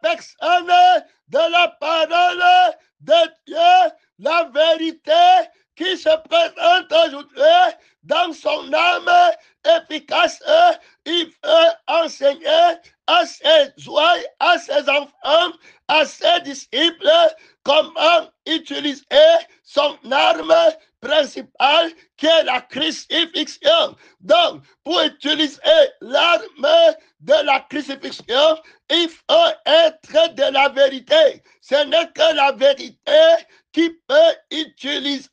personne de la parole de Dieu, la vérité qui se présente aujourd'hui dans son âme efficace. Il veut enseigner à ses ouailles, à ses enfants, à ses disciples, comment utiliser son arme principale qui est la crucifixion. Donc, pour utiliser l'arme de la crucifixion, il faut être de la vérité. Ce n'est que la vérité qui peut utiliser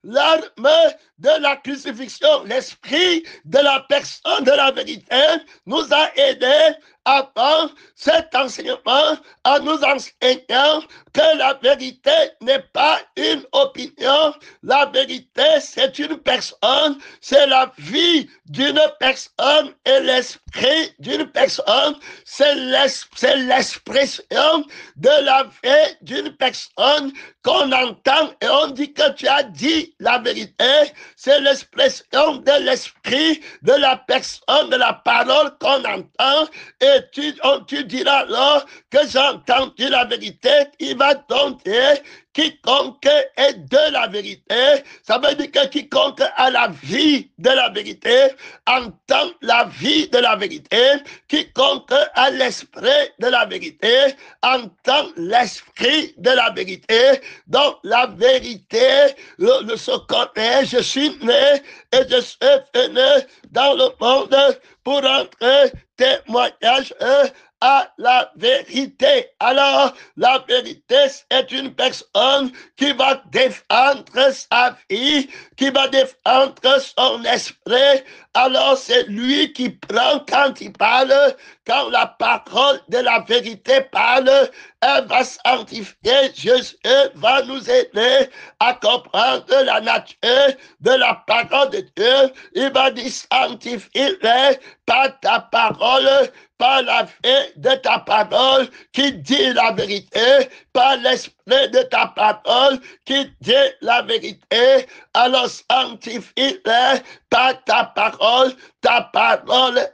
l'arme de la crucifixion. L'esprit de la personne de la vérité nous a aidés avant cet enseignement en nous enseignant que la vérité n'est pas une opinion. La vérité, c'est une personne, c'est la vie d'une personne et l'esprit d'une personne, c'est l'expression de la vie d'une personne qu'on entend et on dit que tu as dit la vérité. C'est l'expression de l'esprit de la personne, de la parole qu'on entend. Et tu diras alors que j'ai entendu la vérité. Il va donc dire quiconque est de la vérité. Ça veut dire que quiconque a la vie de la vérité entend la vie de la vérité. Quiconque a l'esprit de la vérité entend l'esprit de la vérité. Donc la vérité se connaît. Je suis né et je suis venu dans le monde pour rendre témoignage à la vérité. Alors, la vérité, c'est une personne qui va défendre sa vie, qui va défendre son esprit. Alors, c'est lui qui prend quand il parle, quand la parole de la vérité parle, elle va sanctifier. Jésus va nous aider à comprendre la nature de la parole de Dieu. Il va dire sanctifie-les par ta parole, par la vie de ta parole qui dit la vérité, par l'esprit de ta parole qui dit la vérité. Alors sanctifie-les par ta parole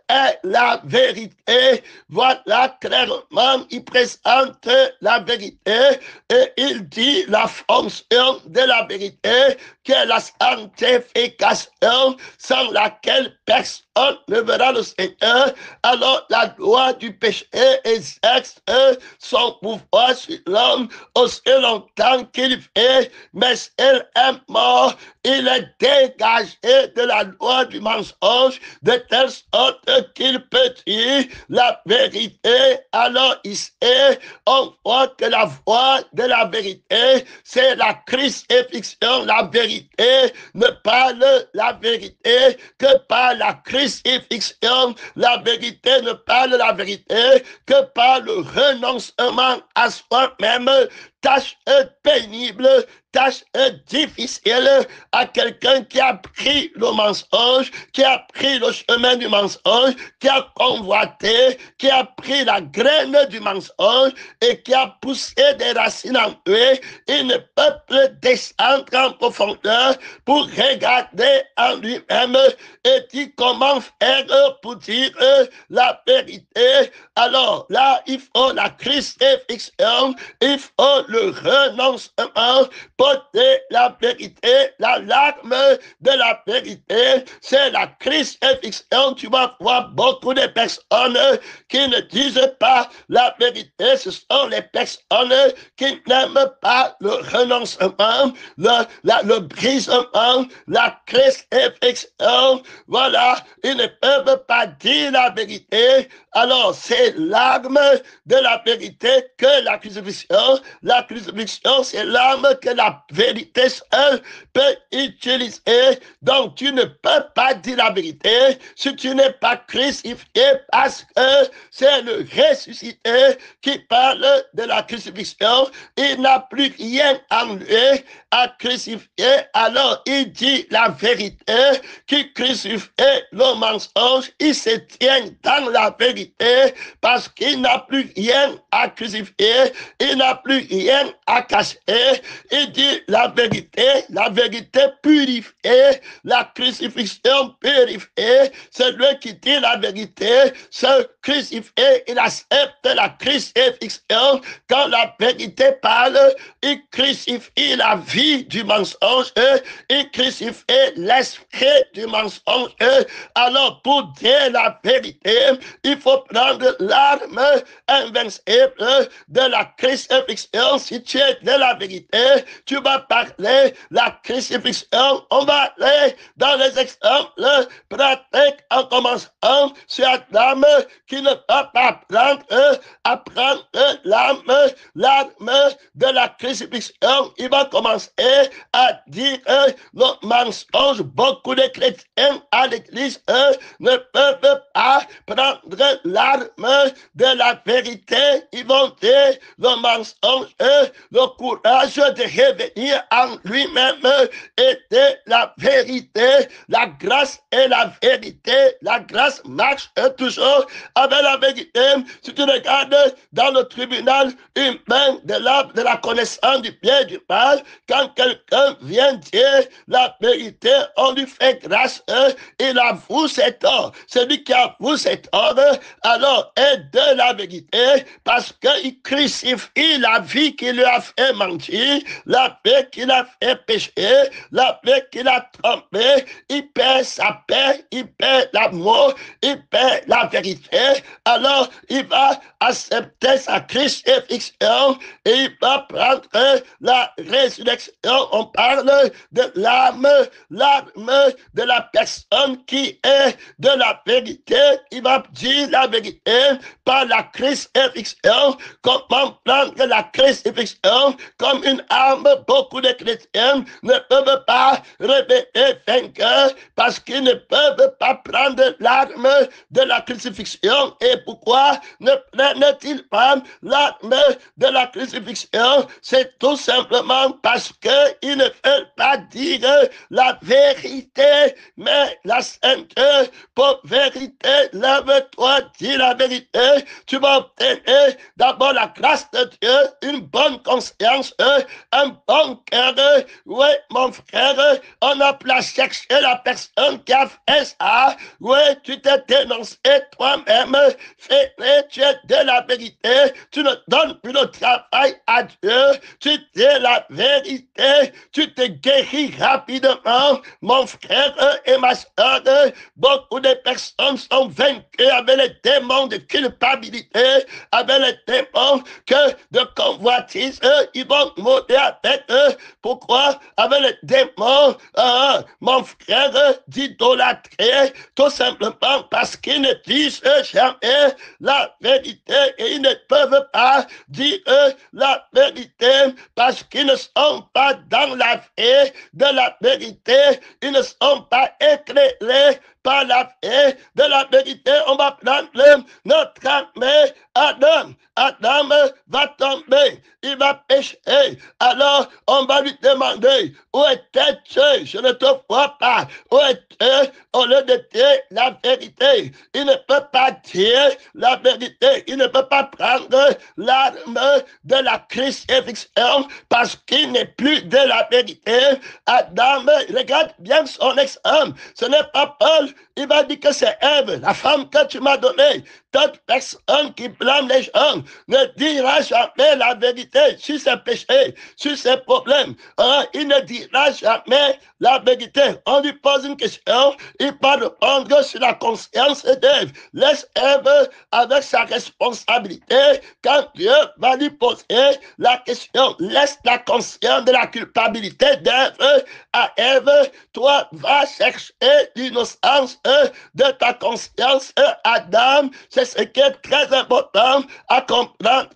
est la vérité. Voilà clairement, il présente la vérité et il dit la fonction de la vérité qui est la sanctification sans laquelle personne ne verra le Seigneur. Alors la loi du péché exerce son pouvoir sur l'homme aussi longtemps qu'il fait, mais elle est mort. Il est dégagé de la loi du mensonge de telle sorte qu'il peut dire la vérité. Alors ici, on voit que la voie de la vérité, c'est la crucifixion. La vérité ne parle la vérité que par la crucifixion. La vérité ne parle la vérité que par le renoncement à soi-même. Tâche pénible, tâche difficile à quelqu'un qui a pris le mensonge, qui a pris le chemin du mensonge, qui a convoité, qui a pris la graine du mensonge et qui a poussé des racines en lui. Il ne peut plus descendre en profondeur pour regarder en lui-même et dire comment faire pour dire la vérité. Alors là, il faut la crucifixion, il faut le renoncement, porter la vérité, la larme de la vérité, c'est la crucifixion. Tu vas voir beaucoup de personnes qui ne disent pas la vérité, ce sont les personnes qui n'aiment pas le renoncement, le brisement, la crucifixion. Voilà, ils ne peuvent pas dire la vérité. Alors, c'est l'arme de la vérité que la crucifixion. La crucifixion, c'est l'arme que la vérité seule peut utiliser. Donc, tu ne peux pas dire la vérité si tu n'es pas crucifié, parce que c'est le ressuscité qui parle de la crucifixion. Il n'a plus rien en lui à crucifier. Alors, il dit la vérité qui crucifie le mensonge. Il se tient dans la vérité parce qu'il n'a plus rien à crucifier. Il n'a plus rien à cacher. Il dit la vérité purifie, la crucifixion purifie. Celui qui dit la vérité se crucifie, il accepte la crucifixion. Quand la vérité parle, il crucifie la vie du mensonge, il crucifie l'esprit du mensonge. Alors pour dire la vérité, il faut prendre l'arme invincible de la crucifixion. Si tu es de la vérité, tu vas parler la crucifixion. On va aller dans les exemples pratiques en commençant sur Adam qui ne va pas apprendre l'arme de la crucifixion. Il va commencer à dire le mensonge. Beaucoup de chrétiens à l'église ne peuvent pas prendre l'arme de la vérité. Ils vont dire le mensonge, le courage de revenir en lui-même et de la vérité. La grâce et la vérité. La grâce marche toujours avec la vérité. Si tu regardes dans le tribunal humain de la connaissance du bien et du mal, quand quelqu'un vient dire la vérité, on lui fait grâce, il avoue ses torts. Celui qui avoue ses torts, alors est de la vérité, parce qu'il crucifie la vie qui lui a fait mentir, la paix qu'il a fait pécher, la paix qu'il a trompé. Il perd sa paix, il perd l'amour, il perd la vérité. Alors il va accepter sa crucifixion et il va prendre la résurrection. On parle de l'âme de la personne qui est de la vérité. Il va dire la vérité par la crucifixion. Comment prendre la crucifixion comme une arme? Beaucoup de chrétiens ne peuvent pas répéter vainqueur parce qu'ils ne peuvent pas prendre l'arme de la crucifixion. Et pourquoi ne prennent-ils pas l'arme de la crucifixion? C'est tout simplement parce qu'ils ne veulent pas dire la vérité, mais la sainte pour vérité. Lève-toi, dis la vérité. Tu vas obtenir d'abord la grâce de Dieu, une bonne conscience, un bon cœur. Oui, mon frère, on n'a pas cherché la personne qui a fait ça. Oui, tu t'es dénoncé toi-même. Fais-le, tu es de la vérité. Tu ne donnes plus le travail à Dieu. Tu dis la vérité. Tu te guéris rapidement, mon frère et ma soeur. Beaucoup de personnes sont vaincues avec les démons de culpabilité, avec les démons de convoitise. Ils vont mourir avec eux. Pourquoi? Avec les démons, mon frère, d'idolâtrer, tout simplement parce qu'ils ne disent jamais la vérité et ils ne peuvent pas dire la vérité parce qu'ils ne sont pas dans la vie de la vérité. Ils ne sont pas éclairés par la vie de la vérité. On va prendre notre ami Adam. Adam va tomber, il va pécher. Alors on va lui demander, où étais-tu? Je ne te vois pas. Où es-tu? Au lieu de dire la vérité, il ne peut pas dire la vérité. Il ne peut pas prendre l'arme de la crucifixion parce qu'il n'est plus de la vérité. Adam, regarde bien son exemple. Ce n'est pas Paul. Il va dire que c'est Ève, la femme que tu m'as donnée. Toute personne qui blâme les gens ne dira jamais la vérité sur ses péchés, sur ses problèmes. Il ne dira jamais la vérité. On lui pose une question, il va répondre sur la conscience d'Ève. Laisse Ève avec sa responsabilité. Quand Dieu va lui poser la question, laisse la conscience de la culpabilité d'Ève à Ève. Toi, va chercher l'innocence de ta conscience, Adam. C'est ce qui est très important à comprendre.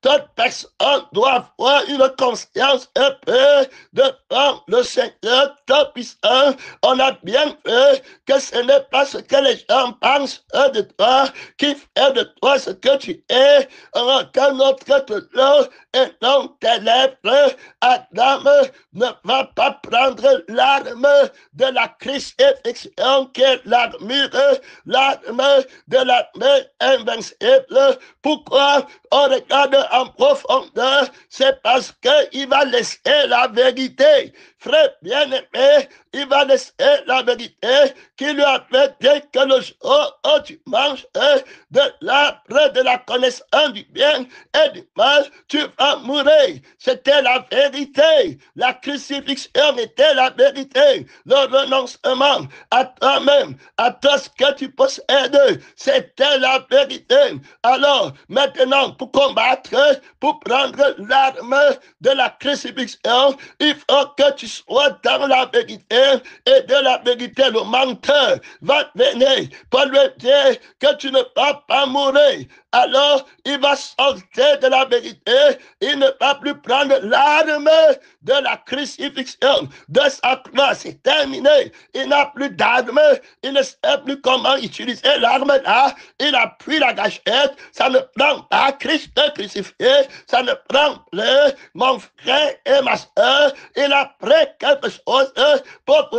Toute personne doit avoir une conscience un peu devant le Seigneur Tout-Puissant. On a bien vu que ce n'est pas ce que les gens pensent de toi qui fait de toi ce que tu es. Que notre Dieu et non tes lèvres. Adam ne va pas prendre l'arme de la crucifixion qui est l'armure de la main invincible. Pourquoi on regarde en profondeur? C'est parce qu'il va laisser la vérité. Frère bien-aimé, il va laisser la vérité qui lui avait dit que le jour où tu manges de l'arbre de la connaissance du bien et du mal, tu vas mourir. C'était la vérité. La crucifixion était la vérité. Le renoncement à toi-même, à tout ce que tu possèdes, c'était la vérité. Alors, maintenant, pour combattre, pour prendre l'arme de la crucifixion, il faut que tu sois dans la vérité, et de la vérité, le menteur va venir pour lui dire que tu ne vas pas mourir. Alors, il va sortir de la vérité, il ne va plus prendre l'arme de la crucifixion de sa croix. C'est terminé. Il n'a plus d'arme, il ne sait plus comment utiliser l'arme là. Il a pris la gâchette, ça ne prend pas Christ crucifié, ça ne prend plus mon frère et ma soeur. Il a pris quelque chose pour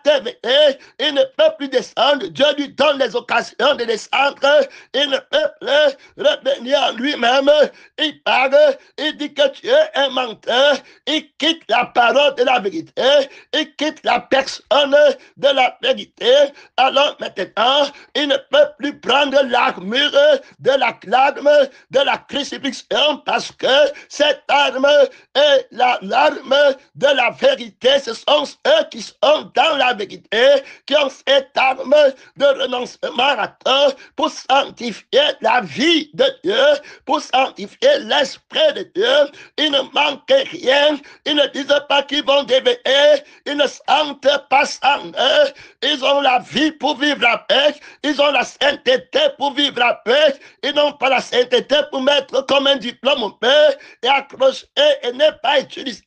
t'éveiller. Il ne peut plus descendre. Dieu lui donne les occasions de descendre. Il ne peut plus revenir en lui-même. Il parle, il dit que tu es un menteur. Il quitte la parole de la vérité. Il quitte la personne de la vérité. Alors maintenant, il ne peut plus prendre l'armure de la crucifixion parce que cette arme est l'arme de la vérité. Ce sont ceux qui sont dans la vérité, qui ont cette arme de renoncement à tout pour sanctifier la vie de Dieu, pour sanctifier l'esprit de Dieu. Ils ne manquent rien. Ils ne disent pas qu'ils vont déveiller. Ils ne sentent pas sans eux. Ils ont la vie pour vivre avec. Ils ont la sainteté pour vivre avec. Ils n'ont pas la sainteté pour mettre comme un diplôme au père et accrocher et ne pas utiliser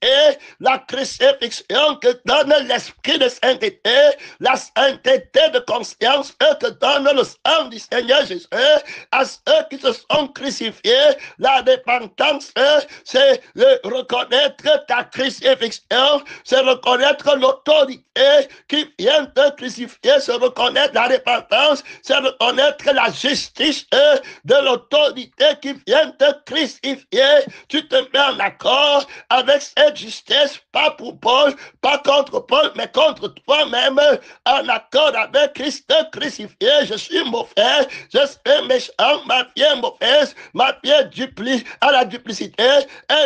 la crucifixion que donne l'esprit de sainteté, la sainteté de conscience que donne le sang du Seigneur Jésus à ceux qui se sont crucifiés. La repentance, c'est reconnaître ta crucifixion, c'est reconnaître l'autorité qui vient te crucifier, c'est reconnaître la repentance, c'est reconnaître la justice de l'autorité qui vient te crucifier. Tu te mets en accord avec cette justice, pas pour Paul, pas contre Paul, mais contre toi-même, en accord avec Christ crucifié. Je suis mauvais, je suis méchant, ma vie est mauvaise, ma vie est duplicité, à la duplicité,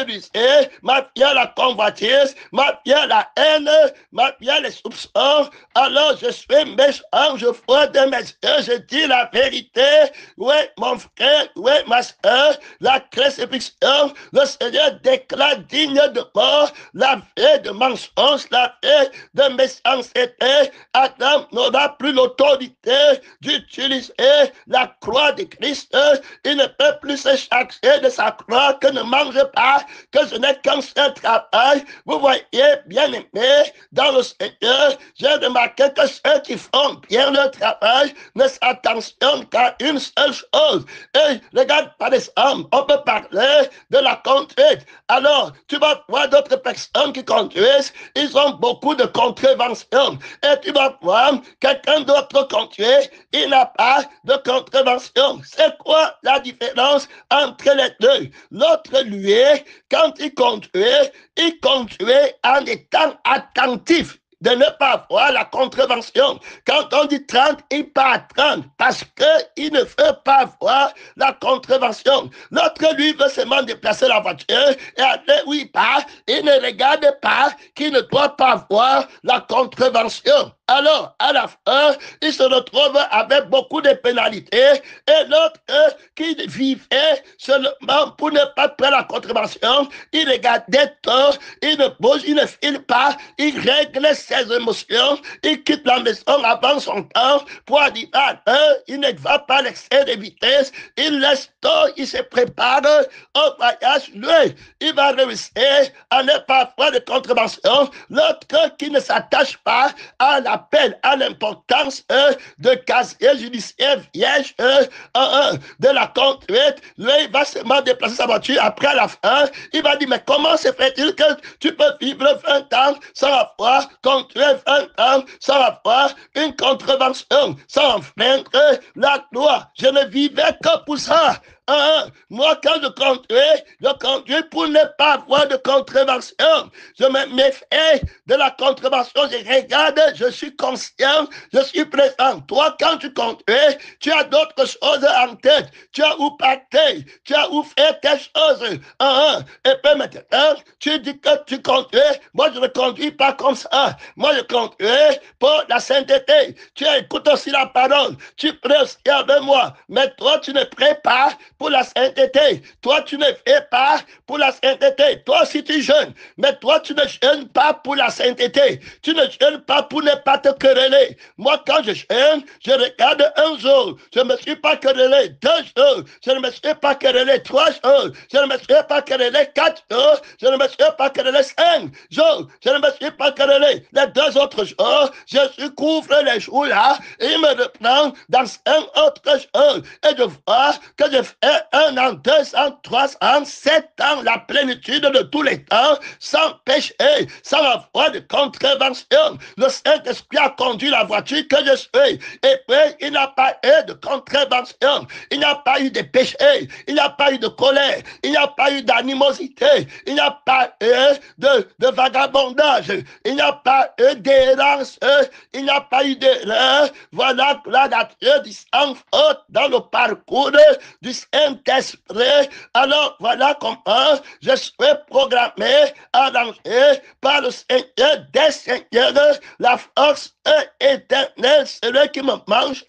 rusée, ma vie à la convoitise, ma vie à la haine, ma vie à les soupçons. Alors je suis méchant, je froide mes yeux, je dis la vérité. Oui, mon frère, oui, ma soeur, la crucifixion, le Seigneur déclare digne de mort, la vie de mensonge, la vie de méchanceté. Adam n'aura plus l'autorité d'utiliser la croix de Christ. Il ne peut plus se charger de sa croix, que ne mange pas, que ce n'est qu'un seul travail. Vous voyez, bien aimé, dans le Seigneur, j'ai remarqué que ceux qui font bien leur travail ne s'attentionnent qu'à une seule chose. Et regarde, par exemple, on peut parler de la conduite. Alors, tu vas voir d'autres personnes qui conduisent, ils ont beaucoup de contraventions. Et tu vas voir quelqu'un d'autre conduire, il n'a pas de contravention. C'est quoi la différence entre les deux? L'autre, lui, quand il conduit en étant attentif de ne pas voir la contravention. Quand on dit 30, il part à 30 parce qu'il ne veut pas voir la contravention. L'autre, lui, veut seulement déplacer la voiture et aller où il part. Il ne regarde pas qu'il ne doit pas voir la contravention. Alors, à la fin, il se retrouve avec beaucoup de pénalités et l'autre qui vivait seulement pour ne pas prendre la contravention, il regardait tort, il ne bouge, il ne file pas, il règle ses émotions, il quitte la maison avant son temps pour dire il ne va pas l'excès de vitesse, il laisse tôt, il se prépare au voyage, lui, il va réussir à ne pas avoir de contravention. L'autre qui ne s'attache pas à la rappelle à l'importance de casier judiciaire vierge de la conduite. Lui, il va seulement déplacer sa voiture. Après, à la fin, il va dire, mais comment se fait-il que tu peux vivre 20 ans sans avoir conduit 20 ans, sans avoir une contravention, sans enfreindre la loi? Je ne vivais que pour ça. Moi, quand je conduis pour ne pas avoir de contravention. Je me méfie de la contravention. Je regarde, je suis conscient, je suis présent. Toi, quand tu conduis, tu as d'autres choses en tête. Tu as où partir, tu as où faire tes choses. Et puis maintenant, tu dis que tu conduis. Moi, je ne conduis pas comme ça. Moi, je conduis pour la sainteté. Tu écoutes aussi la parole. Tu pries aussi avec moi. Mais toi, tu ne pries pas pour la sainteté. Toi, tu ne fais pas pour la sainteté. Toi aussi, tu jeûnes. Mais toi, tu ne jeûnes pas pour la sainteté. Tu ne jeûnes pas pour ne pas te quereller. Moi, quand je jeûne, je regarde un jour. Je ne me suis pas querellé 2 jours. Je ne me suis pas querellé 3 jours. Je ne me suis pas querellé 4 jours. Je ne me suis pas querellé 5 jours. Je ne me suis pas querellé les 2 autres jours. Je couvre les jours là. Et il me reprend dans un autre jour. Et je vois que je fais 1 an, 2 ans, 3 ans, 7 ans, la plénitude de tous les temps, sans péché, sans avoir de contravention. Le Saint-Esprit a conduit la voiture que je suis. Et puis, il n'a pas eu de contravention. Il n'y a pas eu de péché. Il n'y a pas eu de colère. Il n'y a pas eu d'animosité. Il n'y a pas eu de vagabondage. Il n'y a pas eu d'errance. Il n'y a pas eu d'erreur. Voilà la Dieu du sans faute dans le parcours du Saint-Esprit. Alors, voilà comment je suis programmé, arrangé par le Seigneur des Seigneurs, la force éternelle. Celui qui me mange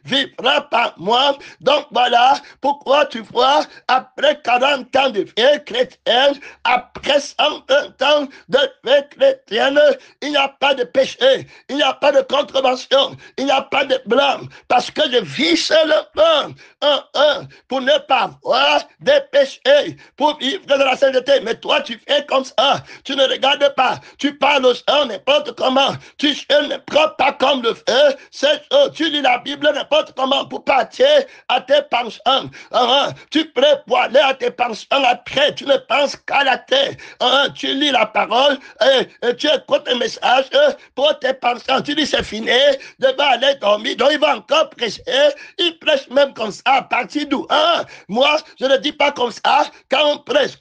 vivra par moi. Donc, voilà pourquoi tu vois, après 40 ans de vie chrétienne, après 120 ans de vie chrétienne, il n'y a pas de péché, il n'y a pas de contravention, il n'y a pas de blâme, parce que je vis seulement pour ne pas avoir des péchés, pour vivre de la sainteté. Mais toi, tu fais comme ça, tu ne regardes pas, tu parles aux gens n'importe comment, tu ne prends pas comme le feu, tu lis la Bible n'importe comment pour partir à tes penchants. Tu prêts pour aller à tes penchants après, tu ne penses qu'à la terre. Tu lis la parole et tu écoutes un message pour tes penchants. Tu dis c'est fini, je vais aller dormir, donc il va encore prêcher. Il prêche même comme ça, à partir d'où? Moi, je ne dis pas comme ça. Quand on prêche,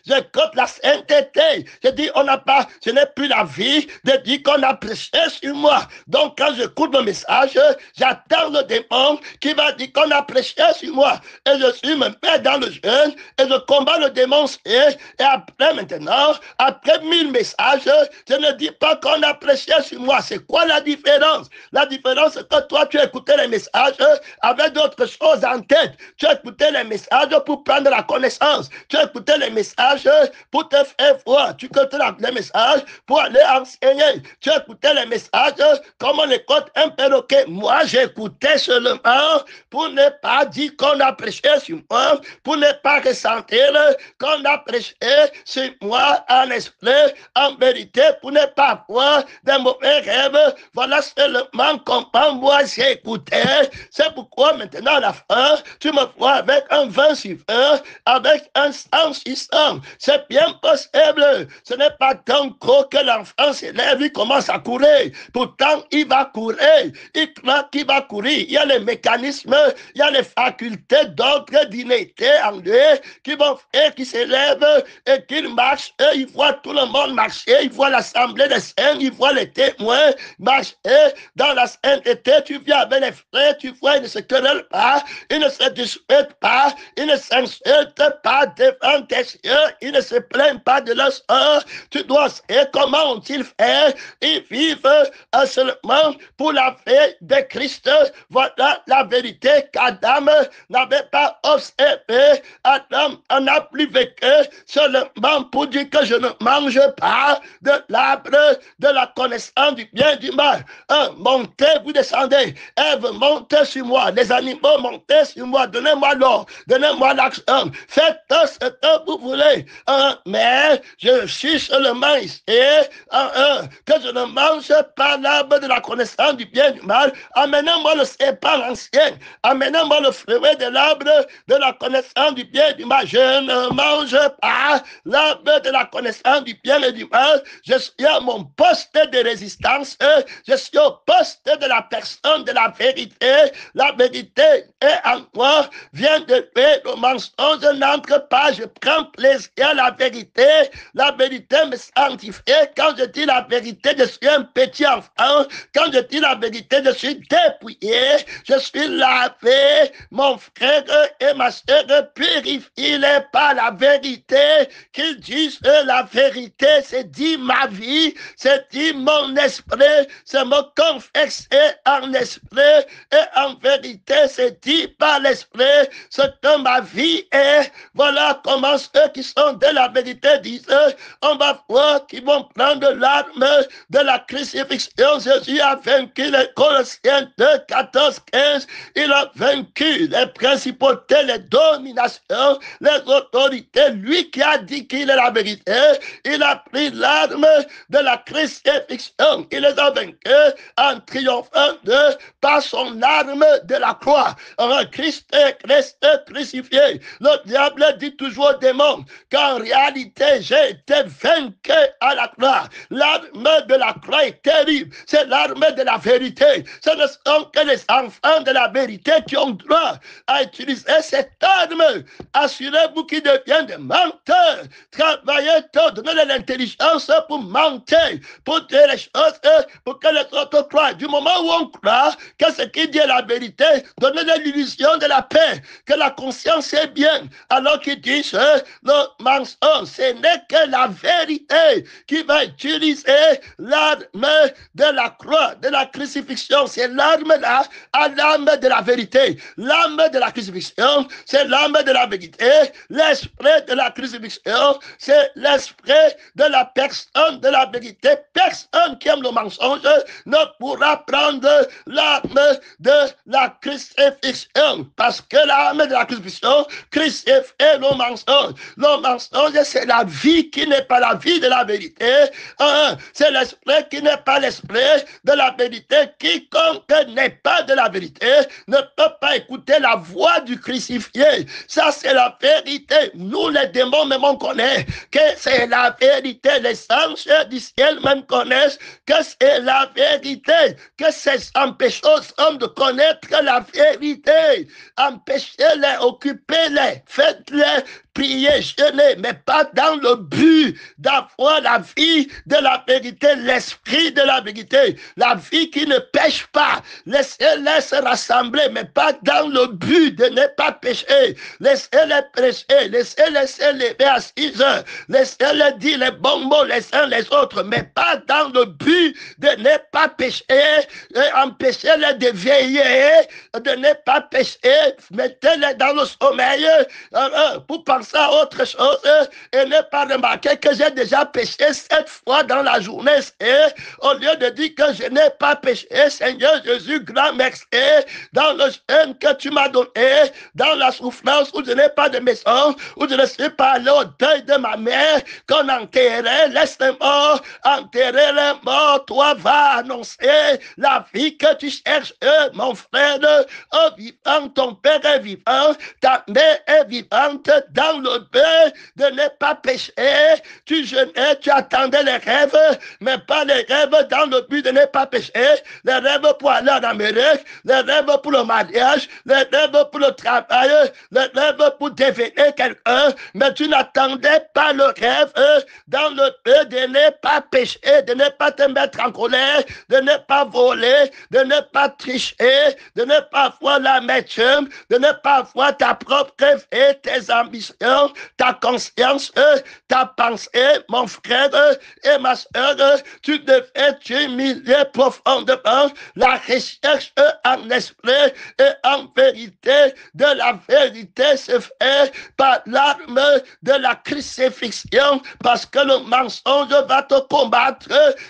j'écoute la sainteté. Je dis, je n'ai plus la vie de dire qu'on a prêché sur moi. Donc, quand j'écoute le message, j'attends le démon qui va dire qu'on a prêché sur moi. Et je suis me mets dans le jeûne et je combats le démon. Et après, maintenant, après 1000 messages, je ne dis pas qu'on a prêché sur moi. C'est quoi la différence? La différence, c'est que toi, tu écoutais les messages avec d'autres choses en tête. Tu écoutais les messages pour prendre la connaissance. Tu écoutais les messages pour te faire voir. Tu écoutais les messages pour aller enseigner. Tu écoutais les messages comme on écoute un perroquet. Moi, j'écoutais seulement pour ne pas dire qu'on a prêché sur moi, pour ne pas ressentir qu'on a prêché sur moi en esprit, en vérité, pour ne pas avoir des mauvais rêves. Voilà seulement comment moi j'écoutais. C'est pourquoi maintenant à la fin, tu me vois avec un 20 sur 20, avec un 100 sur 100. C'est bien possible. Ce n'est pas tant que l'enfant s'élève, il commence à courir. Pourtant, il va courir. Il croit qu'il va courir. Il y a les mécanismes, il y a les facultés d'ordre d'innité en lui qui vont faire qu'il s'élève et qu'il marche. Et il voit tout le monde marcher. Il voit l'assemblée des saints. Il voit les témoins marcher dans la sainteté. Tu viens avec les frères. Tu vois, ils ne se querellent pas. Ils ne se disputent pas. Ils ne s'insultent pas devant tes yeux. Ils ne se plaignent pas de leur sort. Tu dois savoir comment ont-ils fait. Ils vivent seulement pour la vie de Christ. Voilà la vérité qu'Adam n'avait pas observé. Adam en a plus vécu seulement pour dire que je ne mange pas de l'arbre de la connaissance du bien et du mal. Montez, vous descendez. Ève, montez sur moi. Les animaux, montez sur moi. Donnez-moi l'or. Donnez-moi l'action. Faites ce que vous voulez. Mais je suis seulement ici que je ne mange pas par l'arbre de la connaissance du bien et du mal. Amenez-moi le serpent ancien. Amenez-moi le fruit de l'arbre de la connaissance du bien et du mal. Je ne mange pas l'arbre de la connaissance du bien et du mal. Je suis à mon poste de résistance. Je suis au poste de la personne de la vérité. La vérité est en moi. Vient de lui. Le mensonge n'entre pas. Je prends plaisir à la vérité. La vérité me sanctifie. Quand je dis la vérité, je suis un petit enfant. Quand je dis la vérité, je suis dépouillé. Je suis lavé. Mon frère et ma soeur purifie-les par la vérité. Qu'ils disent la vérité, c'est dit ma vie, c'est dit mon esprit, c'est me confesser en esprit et en vérité, c'est dit par l'esprit ce que ma vie est. Voilà comment ceux qui sont de la vérité disent, on va voir qu'ils vont prendre l'arme de la crucifixion. Jésus a vaincu les Colossiens 2, 14, 15. Il a vaincu les principautés, les dominations, les autorités. Lui qui a dit qu'il est la vérité, il a pris l'arme de la crucifixion. Il les a vaincus en triomphant par son arme de la croix. Alors, Christ est crucifié. Le diable dit toujours au démon qu'en réalité, j'ai été vaincu à la croix. L'arme de la croix est terrible. C'est l'arme de la vérité. Ce ne sont que les enfants de la vérité qui ont droit à utiliser cette arme. Assurez-vous qu'ils deviennent des menteurs. Travaillez tôt, donnez de l'intelligence pour mentir, pour dire les choses, pour que les autres croient. Du moment où on croit que ce qui dit est la vérité, donnez l'illusion de la paix, que la conscience est bien. Alors qu'ils disent le mensonge, ce n'est que la vérité qui va utiliser l'arme de la croix, de la crucifixion. C'est l'arme-là à l'arme de la vérité. L'arme de la crucifixion, c'est l'arme de la vérité. L'esprit de la crucifixion, c'est l'esprit de la personne de la vérité. Personne qui aime le mensonge ne pourra prendre l'arme de la crucifixion. Parce que l'arme de la crucifixion crucifie le mensonge. Le mensonge, c'est la vie qui n'est pas la vie de la vérité. C'est l'esprit qui n'est pas l'esprit de la vérité. Quiconque n'est pas de la vérité ne peut pas écouter la voix du crucifié. Ça, c'est la vérité. Nous, les démons, même on connaît que c'est la vérité. Les anges du ciel même connaissent que c'est la vérité. Que c'est empêcher aux hommes de connaître la vérité. Empêchez-les, occupez-les, faites-les prier, jeûner, mais pas dans le but d'avoir la vie de la vérité, l'esprit de la vérité, la vie qui ne pêche pas. Laissez-les se rassembler, mais pas dans le but de ne pas pécher. Laissez-les prêcher, laissez-les se lever à 6 heures, laissez-les dire les bons mots les uns les autres, mais pas dans le but de ne pas pécher, et empêchez-les de veiller, de ne pas pécher, mettez-les dans le sommeil pour penser à autre chose et ne pas remarquer que j'ai déjà péché 7 fois dans la journée. Et au lieu de dire que je n'ai pas péché, Seigneur Jésus, grand merci, dans le jeûne que tu m'as donné, dans la souffrance où je n'ai pas de maison, où je ne suis pas allé au deuil de ma mère, qu'on enterrait, laisse-les-moi enterrer les morts. Toi, va annoncer la vie que tu cherches, mon frère, vivant, ton père est vivant, ta mère est vivante, dans le but de ne pas pécher. Tu jeûnais, tu attendais les rêves, mais pas les rêves dans le but de ne pas pécher. Les rêves pour aller en Amérique, les rêves pour le mariage, les rêves pour le travail, les rêves pour devenir quelqu'un, mais tu n'attendais pas le rêve dans le but de ne pas pécher, de ne pas te mettre en colère, de ne pas voler, de ne pas tricher, de ne pas avoir l'amertume, de ne pas avoir ta propre rêve et tes ambitions, ta conscience, ta pensée, mon frère et ma soeur, tu devais t'humilier profondément. La recherche en esprit et en vérité de la vérité se fait par l'arme de la crucifixion, parce que le mensonge va te combattre.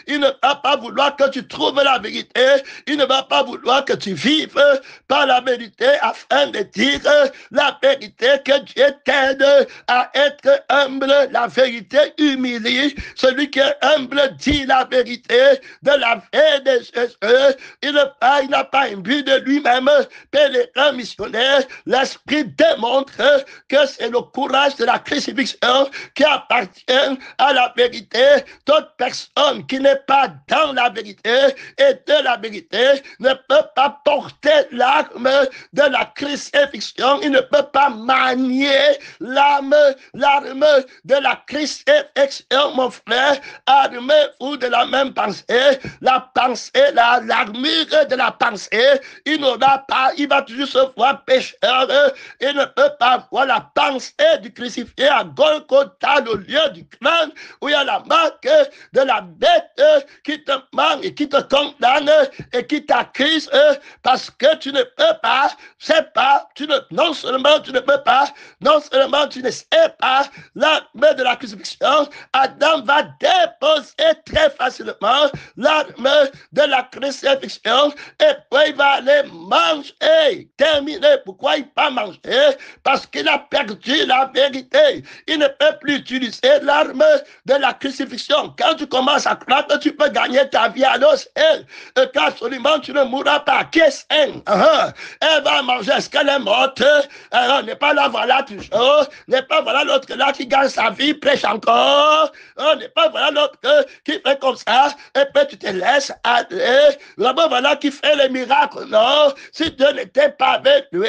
Il ne va pas vouloir que tu trouves la vérité, il ne va pas vouloir que tu vives par la vérité afin de dire la vérité, que Dieu t'aide t'aide à être humble. La vérité humilie. Celui qui est humble dit la vérité de la vie de Jésus. Il n'a pas un but de lui-même. Pèlerin missionnaire, l'Esprit démontre que c'est le courage de la crucifixion qui appartient à la vérité. Toute personne qui n'est pas dans la vérité et de la vérité ne peut pas porter l'arme de la crucifixion. Il ne peut pas manier l'arme de la crucifixion, mon frère. Armez-vous de la même pensée. La pensée, l'armure de la pensée, il n'aura pas, il va toujours se voir pécheur. Il ne peut pas voir la pensée du crucifié à Golgotha, le lieu du crâne, où il y a la marque de la bête qui te manque et qui te condamne et qui t'accuse parce que tu ne peux pas, non seulement tu ne sais pas l'arme de la crucifixion. Adam va déposer très facilement l'arme de la crucifixion et puis il va aller manger, terminer. Pourquoi il ne peut pas manger? Parce qu'il a perdu la vérité. Il ne peut plus utiliser l'arme de la crucifixion. Quand tu commences à croire que tu peux gagner ta vie, alors qu'absolument tu ne mourras pas. Qu'est-ce qu'elle? Elle va manger. Est-ce qu'elle est morte? N'est pas là, voilà toujours. N'est pas voilà l'autre là qui gagne sa vie, prêche encore. N'est pas voilà l'autre qui fait comme ça. Et puis tu te laisses aller. Là-bas voilà qui fait les miracles. Non, si Dieu n'était pas avec lui,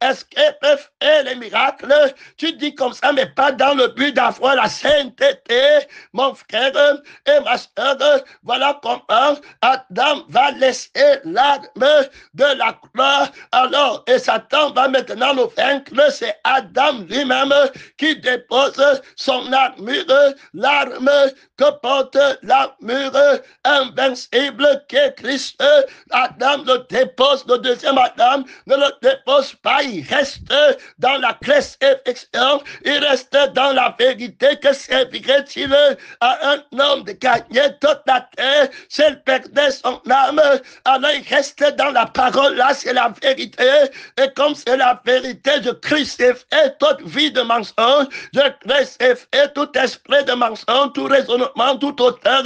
est-ce qu'il peut faire les miracles? Tu dis comme ça, mais pas dans le but d'avoir la sainteté, mon frère et ma soeur. Voilà comment Adam va laisser l'arme de la croix. Alors, et Satan va maintenant le vaincre. C'est Adam lui-même qui dépose son armure, l'arme que porte l'armure invincible qui est Christ. Adam le dépose, le deuxième Adam ne le dépose pas, il reste dans la crucifixion, il reste dans la vérité. Que servirait-il à un homme de gagner toute la terre s'il perdait son âme? Alors il reste dans la parole, là c'est la vérité, et comme c'est la vérité, je crucifie toute vie de mensonge, je crucifie tout esprit de mensonge, tout raisonnement, tout auteur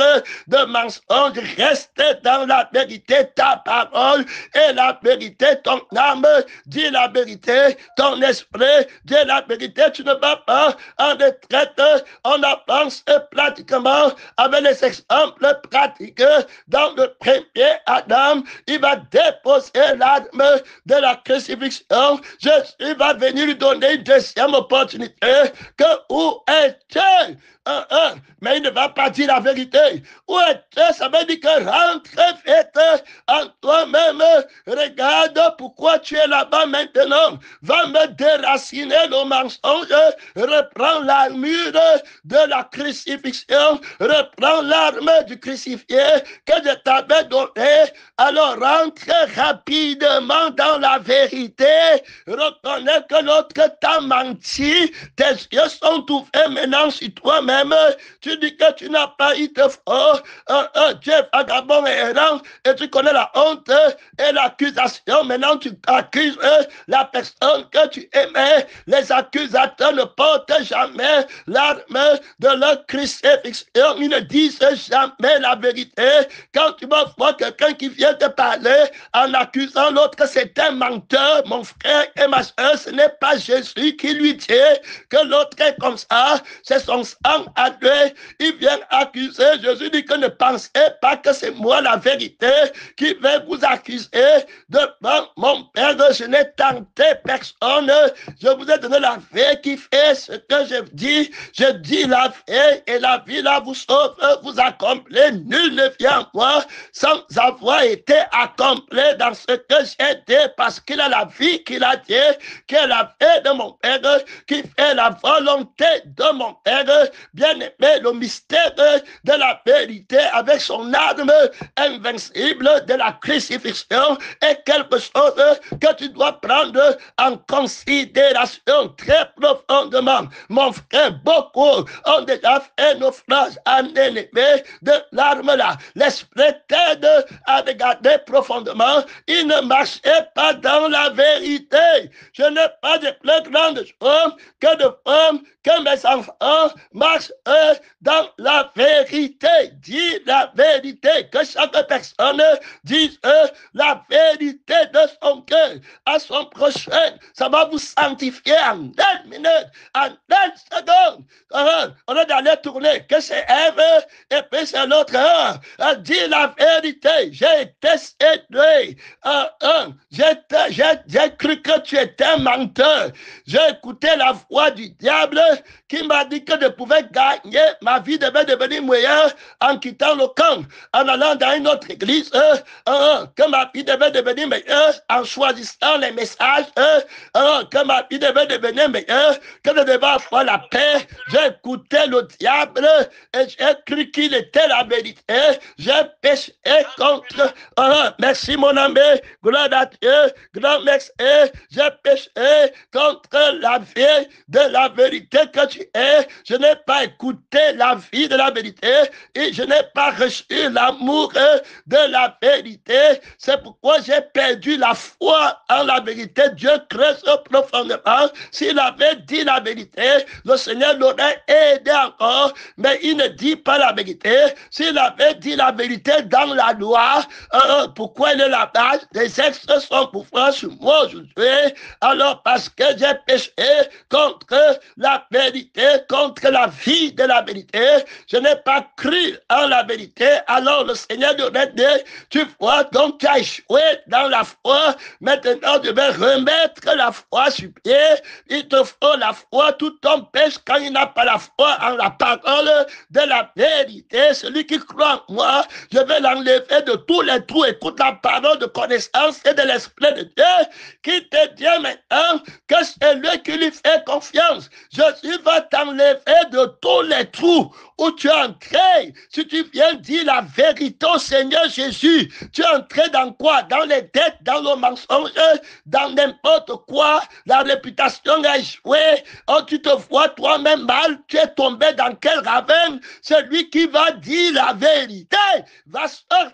de mensonge. Reste dans la vérité, ta parole et la vérité, ton âme dit la vérité, ton esprit dit la vérité. Tu ne vas pas en retraite, on avance pratiquement avec les exemples pratiques. Dans le premier Adam, il va déposer l'arme de la crucifixion. Jésus va venir lui donner une deuxième opportunité. Que où es-tu? Mais il ne va pas dire la vérité. Où es-tu? Ça veut dire que rentre vite en toi-même. Regarde pourquoi tu es là-bas maintenant. Va me déraciner le mensonge. Reprends l'armure de la crucifixion. Reprends l'arme du crucifié que je t'avais donnée. Alors rentre rapidement dans la vérité. Reconnais que l'autre t'a menti. Tes yeux sont ouverts maintenant sur toi-même. Tu dis que tu n'as pas eu de fort. Tu es vagabond et errant et tu connais la honte et l'accusation. Maintenant tu accuses la personne que tu aimais. Les accusateurs ne portent jamais l'arme de leur crucifixion. Ils ne disent jamais la vérité. Quand tu vas voir quelqu'un qui vient te parler en accusant l'autre que c'est un menteur, mon frère et ma soeur, ce n'est pas Jésus qui lui dit que l'autre est comme ça. C'est son sang à lui. Il vient accuser. Jésus dit que ne pensez pas que c'est moi la vérité qui vais vous accuser devant mon Père. Je n'ai tenté personne. Je vous ai donné la vie qui fait ce que je dis. Je dis la vie et la vie là vous sauve, vous accomplit. Nul ne vient à moi sans avoir été accompli dans ce que j'ai dit, parce qu'il a la vie qu'il a dit, qui est la vie de mon Père, qui fait la volonté de mon Père. Bien-aimé, le mystère de la vérité avec son arme invincible de la crucifixion est quelque chose choses que tu dois prendre en considération très profondément. Mon frère, beaucoup ont déjà fait naufrage en ennemi de l'arme là. L'esprit t'aide à regarder profondément. Il ne marchait pas dans la vérité. Je n'ai pas de plus grande chose que de femmes que mes enfants marchent dans la vérité. Dis la vérité, que chaque personne dise la vérité de son cœur à son prochain. Ça va vous sanctifier en 9 minutes, en 9 secondes. On est d'aller tourner, que c'est Ève et puis c'est l'autre. Dis la vérité, j'ai été séduit. J'ai cru que tu étais un menteur. J'ai écouté la voix du diable qui m'a dit que je pouvais gagner, ma vie devait devenir meilleure en quittant le camp, en allant dans une autre église, que ma vie devait devenir meilleure en choisissant les messages, que ma vie devait devenir meilleure, que je devais avoir la paix. J'ai écouté le diable et j'ai cru qu'il était la vérité. J'ai péché contre, merci mon ami, gloire à Dieu, grand merci, j'ai péché contre la vie de la vérité que tu es. Je n'ai pas écouté la vie de la vérité et je n'ai pas reçu l'amour de la vérité. C'est pourquoi j'ai perdu la foi en la vérité. Dieu creuse profondément. S'il avait dit la vérité, le Seigneur l'aurait aidé encore, mais il ne dit pas la vérité. S'il avait dit la vérité dans la loi, pourquoi il est là-bas? Les ex sont pour faire sur moi aujourd'hui. Alors parce que j'ai péché contre la vérité, contre la vie de la vérité, je n'ai pas cru en la vérité. Alors le Seigneur nous a dit, tu vois, donc tu as échoué dans la foi, maintenant tu vais remettre la foi sur pied. Il te faut la foi, tout homme pêche quand il n'a pas la foi en la parole de la vérité. Celui qui croit en moi, je vais l'enlever de tous les trous. Écoute la parole de connaissance et de l'Esprit de Dieu qui te dit maintenant que c'est lui qui lui fait confiance. Jésus va t'enlever de tous les trous où tu es entré. Si tu viens dire la vérité au Seigneur Jésus, tu es entré dans quoi? Dans les dettes, dans le mensonge, dans n'importe quoi. La réputation a échoué. Oh, tu te vois toi-même mal. Tu es tombé dans quel ravin? Celui qui va dire la vérité va sortir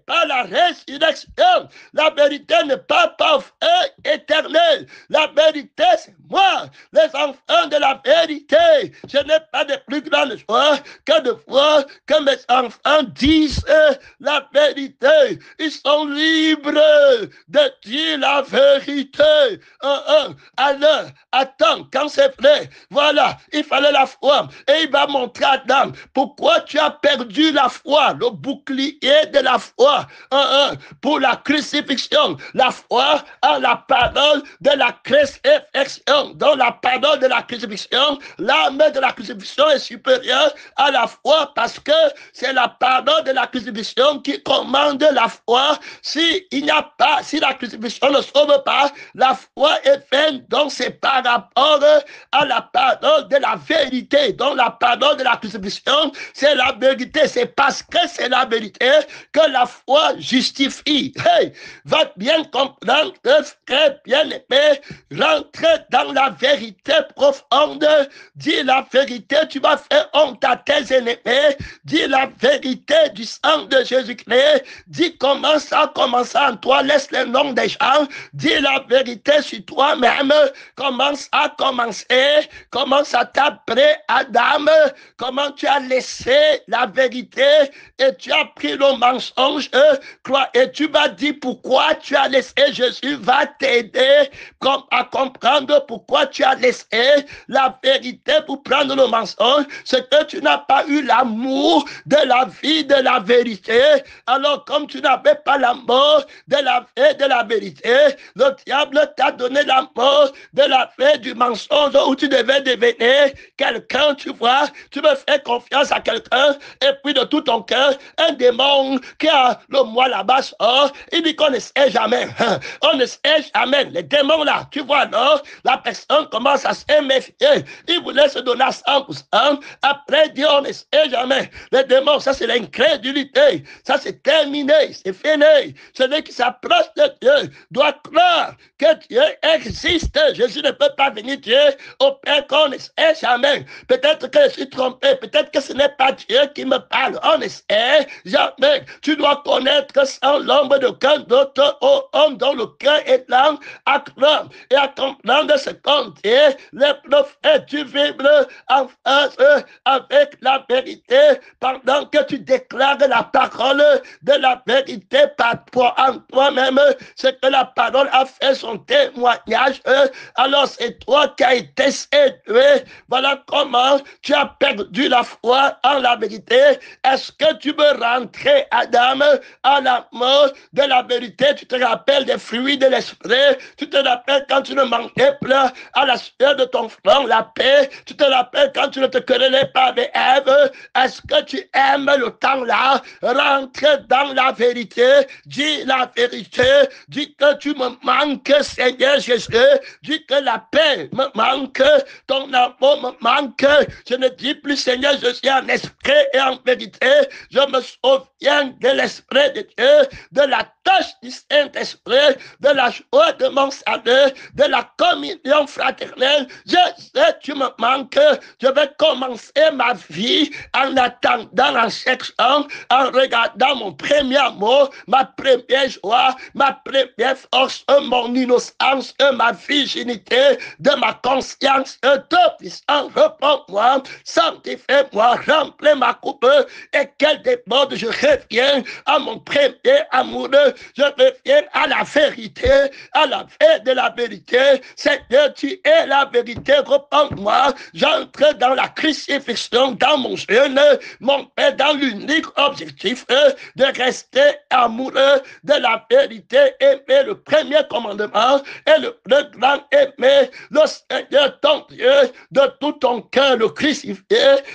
par la résurrection. La vérité ne part pas au feu éternel. La vérité, c'est moi, les enfants de la vérité. Je n'ai pas de plus grande joie que de voir que mes enfants disent la vérité. Ils sont libres de dire la vérité. Alors, attends, quand c'est vrai, voilà, il fallait la foi. Et il va montrer à Adam pourquoi tu as perdu la foi, le bouclier de la foi, pour la crucifixion, la foi en la parole de la crucifixion. Dans la parole de la crucifixion, l'âme de la crucifixion est supérieure à la foi parce que c'est la parole de la crucifixion qui commande la foi. Si la crucifixion ne sauve pas, la foi est vaine. Donc c'est par rapport à la parole de la vérité. Donc la parole de la crucifixion, c'est la vérité. C'est parce que c'est la vérité que la foi justifie. Hey, va bien comprendre, frère bien-aimé, rentre dans la vérité profonde. Dis la vérité, tu vas faire honte à tes ennemis. Dis la vérité du sang de Jésus-Christ. Dis comment ça a commencé en toi, laisse le nom des gens. Dis la vérité sur toi-même. Comment ça a commencé, comment ça t'a pris Adam, comment tu as laissé la vérité et tu as pris le mensonge, et tu vas dire pourquoi tu as laissé. Jésus va t'aider à comprendre pourquoi tu as laissé la vérité pour prendre le mensonge. C'est que tu n'as pas eu l'amour de la vie de la vérité. Alors comme tu n'avais pas l'amour de la vie de la vérité, le diable t'a donné l'amour de la vie du mensonge où tu devais devenir quelqu'un, tu vois. Tu veux faire confiance à quelqu'un et puis de tout ton cœur, un démon quand le mois là-bas sort, il dit qu'on ne sait jamais. On ne sait jamais. Les démons là, tu vois, non? La personne commence à se méfier. Il voulait se donner à 100%. Après, il dit on ne sait jamais. Les démons, ça c'est l'incrédulité. Ça c'est terminé, c'est fini. Celui qui s'approche de Dieu doit croire que Dieu existe. Jésus ne peut pas venir Dieu au Père qu'on ne sait jamais. Peut-être que je suis trompé. Peut-être que ce n'est pas Dieu qui me parle. On ne sait jamais. Tu dois connaître sans l'ombre de qu'un d'autre homme dont le cœur est lent à croire et à comprendre ce qu'on dit. Les prophètes, tu vibres en phase avec la vérité pendant que tu déclares la parole de la vérité par toi en toi-même. C'est que la parole a fait son témoignage. Alors c'est toi qui as été séduit. Voilà comment tu as perdu la foi en la vérité. Est-ce que tu veux rentrer, Adam, à la mort de la vérité? Tu te rappelles des fruits de l'esprit. Tu te rappelles quand tu ne manquais plus à la sueur de ton front la paix. Tu te rappelles quand tu ne te querellais pas avec Ève. Est-ce que tu aimes le temps-là? Rentre dans la vérité. Dis la vérité. Dis que tu me manques, Seigneur Jésus. Dis que la paix me manque. Ton amour me manque. Je ne dis plus, Seigneur, je suis en esprit et en vérité. Je me souviens de l'esprit de Dieu, de la tâche du Saint-Esprit, de la joie de mon salut, de la communion fraternelle. Je sais, tu me manques. Je vais commencer ma vie en attendant, en cherchant, en regardant mon premier amour, ma première joie, ma première force, mon innocence, ma virginité, de ma conscience, de puissance. Reprends-moi, sanctifie-moi, remplis ma coupe et qu'elle déborde. Je reviens à mon premier amour. Je reviens à la vérité, à la paix de la vérité. Seigneur, tu es la vérité. Reprends-moi. J'entre dans la crucifixion, dans mon jeûne, mon Père, dans l'unique objectif de rester amoureux de la vérité, aimer le premier commandement et le plus grand, aimer le Seigneur ton Dieu de tout ton cœur, le crucifier,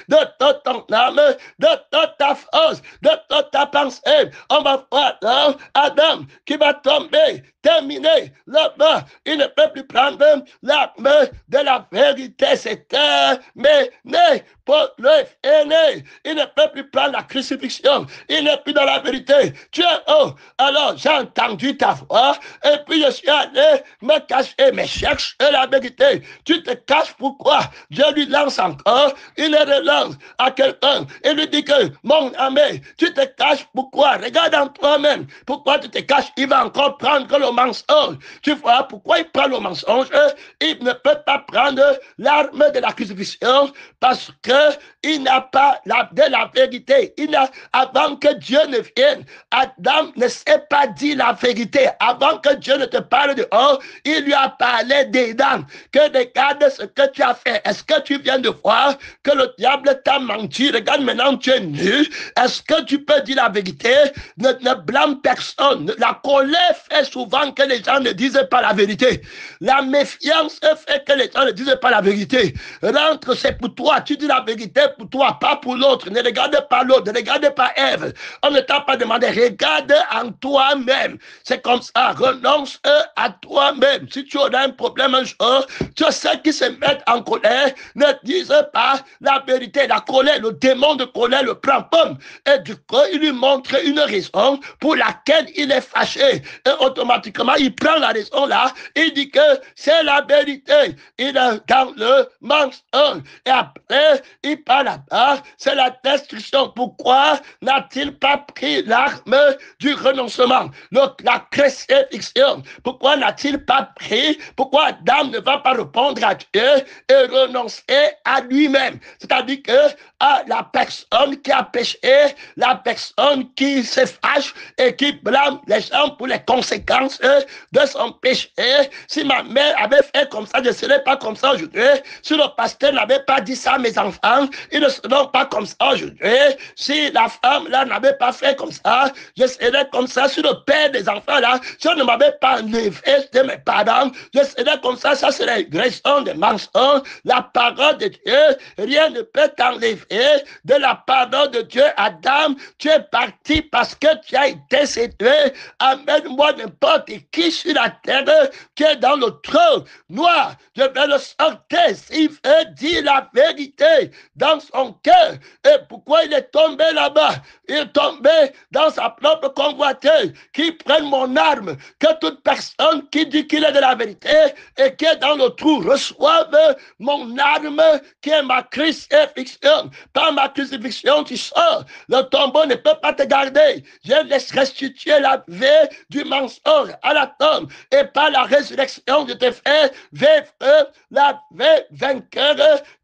de toute ton âme, de toute ta force, de toute ta pensée. On va voir là, Adam qui va tomber, terminé, là-bas, il ne peut plus prendre l'arme de la vérité, c'est terminé. Pour le aîné, il ne peut plus prendre la crucifixion, il n'est plus dans la vérité. Tu es haut, alors j'ai entendu ta voix, et puis je suis allé me cacher, mais cherche la vérité. Tu te caches pourquoi? Dieu lui lance encore, il le relance à quelqu'un, et lui dit que, mon ami, tu te caches pourquoi? Regarde en toi-même, pourquoi tu te caches? Il va encore prendre le mensonge. Tu vois pourquoi il prend le mensonge? Il ne peut pas prendre l'arme de la crucifixion, parce que il n'a pas de la vérité. Avant que Dieu ne vienne, Adam ne s'est pas dit la vérité. Avant que Dieu ne te parle de haut, il lui a parlé des dents. Que regarde ce que tu as fait. Est-ce que tu viens de voir que le diable t'a menti? Regarde maintenant, tu es nu. Est-ce que tu peux dire la vérité? Ne blâme personne. La colère fait souvent que les gens ne disent pas la vérité. La méfiance fait que les gens ne disent pas la vérité. Rentre, c'est pour toi. Tu dis la vérité pour toi, pas pour l'autre. Ne regarde pas l'autre, ne regarde pas Ève. On ne t'a pas demandé, regarde en toi-même. C'est comme ça, renonce à toi-même. Si tu as un problème un jour, tu sais qui se mettent en colère, ne disent pas la vérité. La colère, le démon de colère le prend pomme. Et du coup, il lui montre une raison pour laquelle il est fâché. Et automatiquement, il prend la raison là, il dit que c'est la vérité. Il est dans le mensonge. Et après, il parle là-bas, c'est la destruction. Pourquoi n'a-t-il pas pris l'arme du renoncement, la crucifixion? Pourquoi n'a-t-il pas pris? Pourquoi Adam ne va pas répondre à Dieu et renoncer à lui-même? C'est-à-dire que à la personne qui a péché, la personne qui se fâche et qui blâme blâme les gens pour les conséquences de son péché. Si ma mère avait fait comme ça, je ne serais pas comme ça aujourd'hui. Si le pasteur n'avait pas dit ça à mes enfants, ils ne seront pas comme ça aujourd'hui. Si la femme là n'avait pas fait comme ça, je serais comme ça. Si le père des enfants là, si on ne m'avait pas enlevé de mes parents, je serais comme ça. Ça serait une raison de mensonge. La parole de Dieu, rien ne peut t'enlever de la parole de Dieu. Adam, tu es parti parce que tu as été séduit. Amène-moi n'importe qui sur la terre qui est dans le trou noir. Je vais le sortir s'il veut dire la vérité dans son cœur. Et pourquoi il est tombé là-bas? Il est tombé dans sa propre convoitise. Qui prenne mon arme, que toute personne qui dit qu'il est de la vérité et qui est dans le trou reçoive mon arme qui est ma crucifixion. Par ma crucifixion, tu sors. Le tombeau ne peut pas te garder. Je laisse restituer la vie du mensonge à la tombe. Et par la résurrection, je te fais vivre la vie vainqueur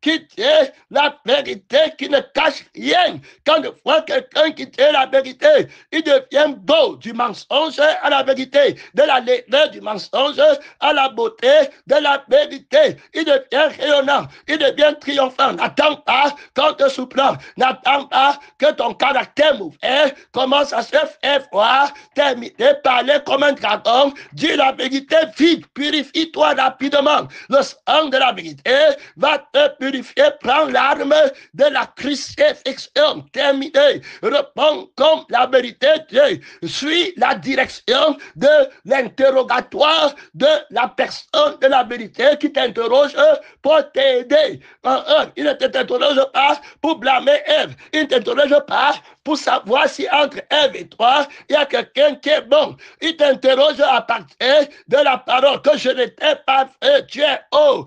qui est la vérité, qui ne cache rien. Quand on voit quelqu'un qui dit la vérité, il devient beau du mensonge à la vérité, de la laideur du mensonge à la beauté de la vérité. Il devient rayonnant, il devient triomphant. N'attends pas qu'on te surprend, n'attends pas que ton caractère mauvais commence à se faire voir, terminer, parler comme un dragon. Dis la vérité vite, purifie-toi rapidement. Le sang de la vérité va te purifier. Prends l'arme de la crucifixion. Terminé. Réponds comme la vérité. Suis la direction de l'interrogatoire de la personne de la vérité qui t'interroge pour t'aider. Il ne t'interroge pas pour blâmer Ève. Il ne t'interroge pas pour savoir si entre Ève et toi, il y a quelqu'un qui est bon. Il t'interroge à partir de la parole que je n'étais pas fait. Tu es haut.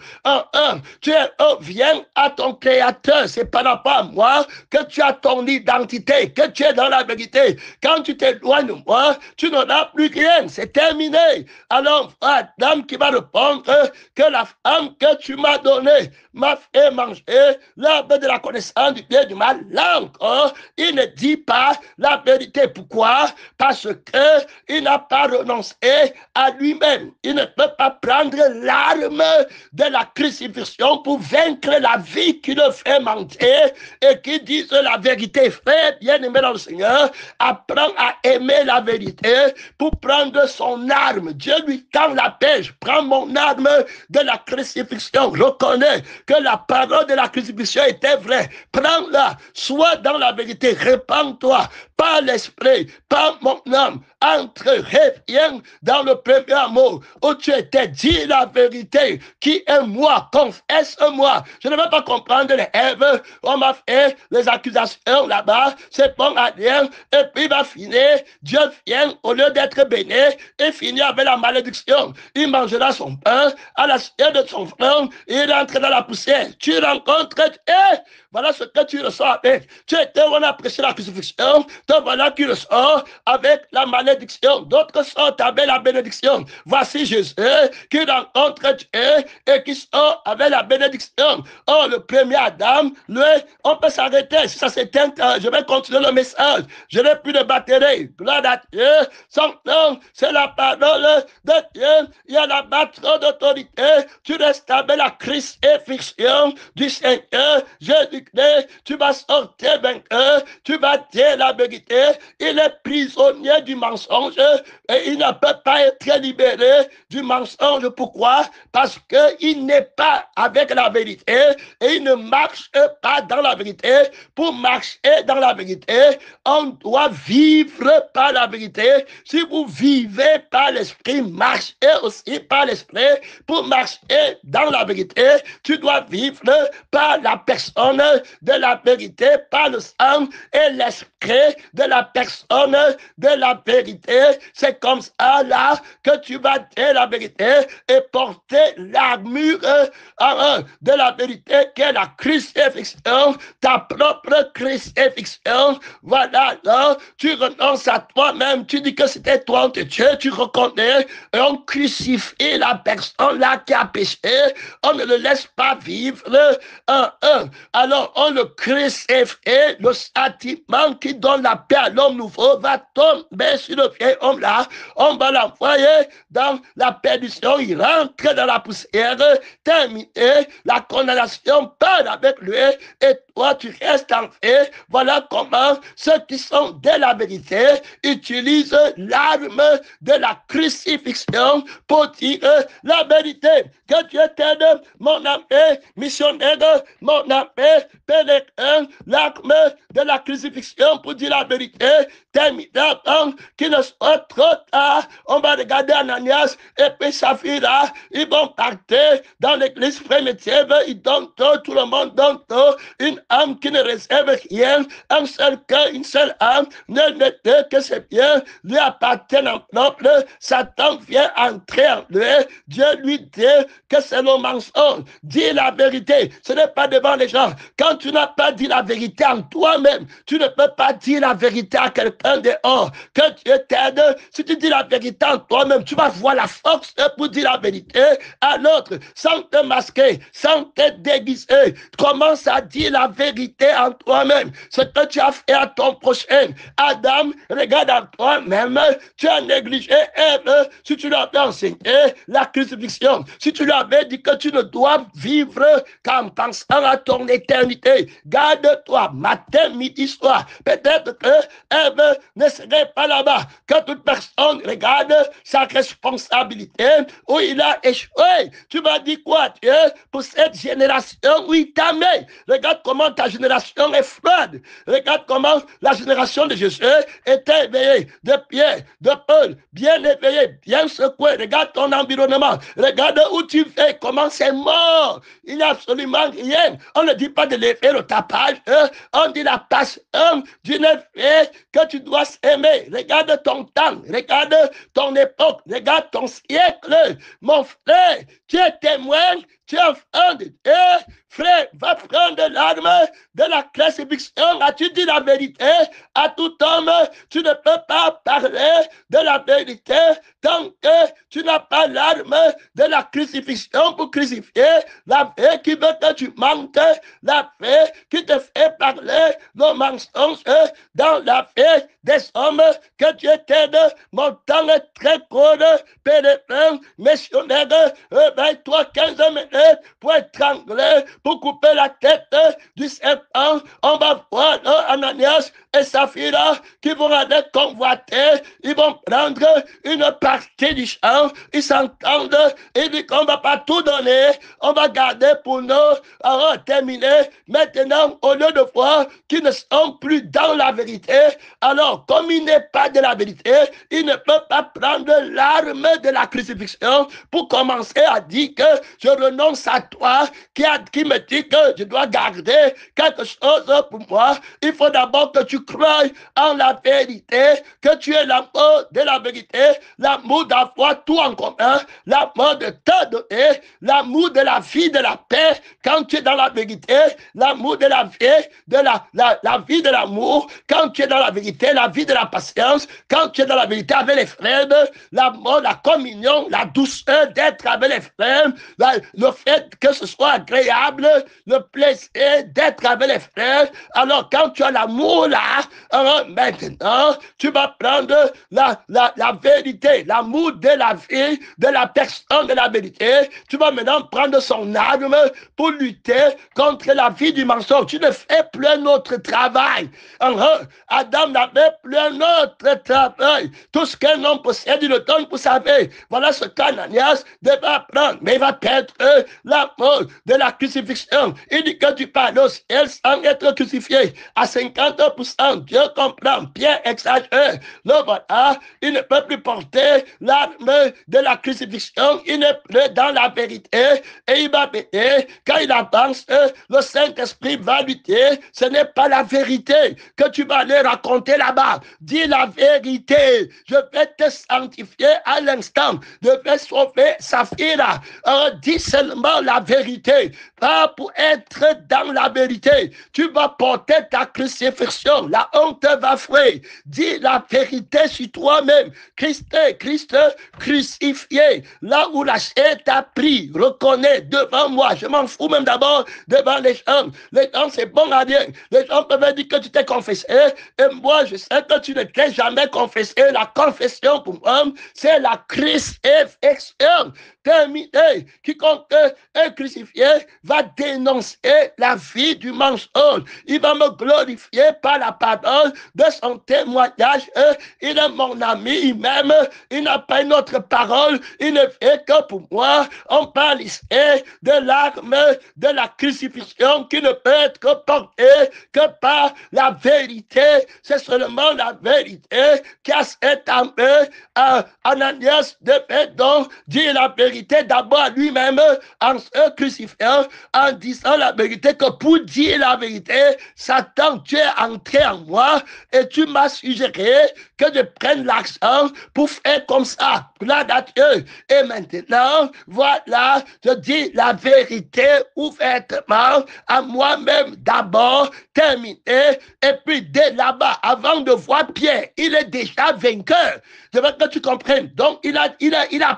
Tu es haut. Viens à ton Créateur. C'est par rapport à moi que tu as ton identité, que tu es dans la vérité. Quand tu t'éloignes de moi, tu n'auras plus rien. C'est terminé. Alors, Adam qui va répondre que la femme que tu m'as donnée m'a fait manger l'arbre de la connaissance du bien et du mal. Là encore, il ne dit pas la vérité. Pourquoi? Parce que il n'a pas renoncé à lui-même. Il ne peut pas prendre l'arme de la crucifixion pour vaincre la vie qui le fait mentir et qui dit la vérité. Frère bien-aimé dans le Seigneur, apprends à aimer la vérité pour prendre son arme. Dieu lui tend la pêche. Prends mon arme de la crucifixion. Reconnais que la parole de la crucifixion était vraie. Prends-la. Sois dans la vérité. Répands-toi par l'esprit, par mon âme. Entre, reviens dans le premier mot où tu étais. Dis la vérité. Qui est moi? Confesse-moi. Je ne veux pas comprendre les Ève. On m'a fait les accusations là-bas. C'est bon à rien. Et puis il va finir. Dieu vient, au lieu d'être béni, et finit avec la malédiction. Il mangera son pain à la sueur de son front. Il rentre dans la poussière. Tu rencontres. Voilà ce que tu ressens avec. Tu étais, on a prêché la crucifixion. Donc voilà qui ressort avec la malédiction. D'autres sortent avec la bénédiction. Voici Jésus qui rencontre Dieu et qui sort avec la bénédiction. Oh, le premier Adam, lui, on peut s'arrêter. Si ça s'éteint, je vais continuer le message. Je n'ai plus de batterie. Gloire à Dieu. Son nom, c'est la parole de Dieu. Il y a là-bas trop d'autorité. Tu restes avec la crucifixion du Seigneur Jésus-Christ. Tu vas sortir vainqueur. Tu vas dire la vérité. Il est prisonnier du mensonge et il ne peut pas être libéré du mensonge. Pourquoi? Parce qu'il n'est pas avec la vérité et il ne marche pas dans la vérité. Pour marcher dans la vérité, on doit vivre par la vérité. Si vous vivez par l'esprit, marchez aussi par l'esprit. Pour marcher dans la vérité, tu dois vivre par la personne de la vérité, par le sang et l'esprit de la personne de la vérité. C'est comme ça là que tu vas dire la vérité et porter l'armure de la vérité qui est la crucifixion, ta propre crucifixion. Voilà, là, tu renonces à toi-même, tu dis que c'était toi, Dieu, tu reconnais et on crucifie la personne là qui a péché, on ne le laisse pas vivre. Alors on le crucifie, le châtiment qui qui donne la paix à l'homme nouveau, va tomber sur le vieil homme-là. On va l'envoyer dans la perdition. Il rentre dans la poussière. Terminé. La condamnation part avec lui. Et toi, tu restes en fait. Voilà comment ceux qui sont de la vérité utilisent l'arme de la crucifixion pour dire la vérité. Que Dieu t'aide, mon ami missionnaire, mon ami pèlerin, l'arme de la crucifixion pour dire la vérité. Terminé avant qu'il ne soit trop tard. On va regarder Ananias et puis Saphira. Ils vont partir dans l'église primitive. Ils donnent tout le monde donne tout. Une âme qui ne réserve rien. Un seul cœur, une seule âme. Ne notez que c'est bien. Lui appartient en propre. Satan vient entrer en lui. Dieu lui dit que c'est le mensonge. Dis la vérité. Ce n'est pas devant les gens. Quand tu n'as pas dit la vérité en toi-même, tu ne peux pas dire la vérité à quelqu'un dehors. Que Dieu t'aide. Si tu dis la vérité en toi-même, tu vas voir la force pour dire la vérité à l'autre, sans te masquer, sans te déguiser. Commence à dire la vérité en toi-même. Ce que tu as fait à ton prochain. Adam, regarde à toi-même. Tu as négligé Ève. Si tu lui avais enseigné la crucifixion, si tu lui avais dit que tu ne dois vivre qu'en pensant à ton éternité, garde-toi matin, midi, soir. Peut-être que Ève ne serait pas là-bas. Que toute personne regarde sa responsabilité où il a échoué. Tu vas dire quoi, Dieu, pour cette génération où il t'a mis? Regarde comment ta génération est froide. Regarde comment la génération de Jésus était éveillée, de Pierre, de Paul, bien éveillée, bien secouée. Regarde ton environnement. Regarde où tu fais, comment c'est mort. Il n'y a absolument rien. On ne dit pas de lever le tapage. On dit la passion d'une fée que tu dois aimer. Regarde ton temps. Regarde ton époque. Regarde ton siècle. Mon frère, tu es témoin. Tu es enfant de Dieu. Frère, va prendre l'arme de la crucifixion. As-tu dit la vérité à tout homme? Tu ne peux pas parler de la vérité tant que tu n'as pas l'arme de la crucifixion pour crucifier la paix qui veut que tu manques, la paix qui te fait parler de mensonges dans la paix des hommes. Que Dieu t'aide. Mon temps est très court. Pèlerin, missionnaire, réveille-toi 15 minutes pour étrangler, pour couper la tête du serpent. On va voir Ananias et Saphira qui vont aller convoiter. Ils vont prendre une partie du champ. Ils s'entendent. Ils disent qu'on ne va pas tout donner. On va garder pour nous. Alors, terminé. Maintenant, au lieu de voir qu'ils ne sont plus dans la vérité, alors, comme il n'est pas de la vérité, il ne peut pas prendre l'arme de la crucifixion pour commencer à dire que je renonce à toi, qui me dit que je dois garder quelque chose pour moi. Il faut d'abord que tu crois en la vérité, que tu es l'amour de la vérité, l'amour d'avoir tout en commun, l'amour de te donner, l'amour de la vie, de la paix, quand tu es dans la vérité, l'amour de la vie, de la vie de l'amour, quand tu es dans la vérité, la vie de la patience, quand tu es dans la vérité avec les frères, l'amour, la communion, la douceur d'être avec les frères, le fait que ce soit agréable, le plaisir d'être avec les frères. Alors quand tu as l'amour là, alors maintenant tu vas prendre la vérité, l'amour de la vie, de la personne de la vérité. Tu vas maintenant prendre son arme pour lutter contre la vie du mensonge. Tu ne fais plus un autre travail. Alors, Adam n'avait plus un autre travail. Tout ce qu'un homme possède, il le donne pour sa vie. Voilà ce qu'Ananias devait apprendre. Mais il va perdre l'amour de la crucifixion. Il dit que tu parles au ciel sans être crucifié. À 50%, Dieu comprend. Pierre exagère. Le voilà, il ne peut plus porter l'arme de la crucifixion. Il n'est plus dans la vérité. Et il va péter. Quand il avance, le Saint-Esprit va lui dire, ce n'est pas la vérité que tu vas aller raconter là-bas. pas. Dis la vérité. Je vais te sanctifier à l'instant. Je vais sauver Saphira. Dis seulement la vérité. Pas pour être dans la vérité. Tu vas porter ta crucifixion. La honte va fuir. Dis la vérité sur toi-même. Christ crucifié. Là où la chair t'a pris. Reconnais devant moi. Je m'en fous même d'abord devant les gens. Les gens, c'est bon à dire. Les gens peuvent dire que tu t'es confessé. Et moi, je sais que tu ne t'es jamais confessé. La confession pour moi, c'est la crucifixion. Terminé. Quiconque est crucifié va dénoncer la vie du mensonge. Il va me glorifier par la parole de son témoignage. Il est mon ami, il m'aime. Il n'a pas une autre parole. Il ne fait que pour moi. On parle ici de l'arme de la crucifixion qui ne peut être portée que par la vérité. C'est seulement la vérité qui a cette arme. Ananias devait donc dire la vérité d'abord à lui-même en se crucifiant, en disant la vérité, que pour dire la vérité, Satan, tu es entré en moi et tu m'as suggéré que je prenne l'accent pour faire comme ça. Gloire à Dieu. Et maintenant, voilà, je dis la vérité ouvertement à moi-même d'abord, terminé, et puis dès là-bas, avant de voir Pierre, il est déjà vainqueur. Je veux que tu comprennes. Donc, il a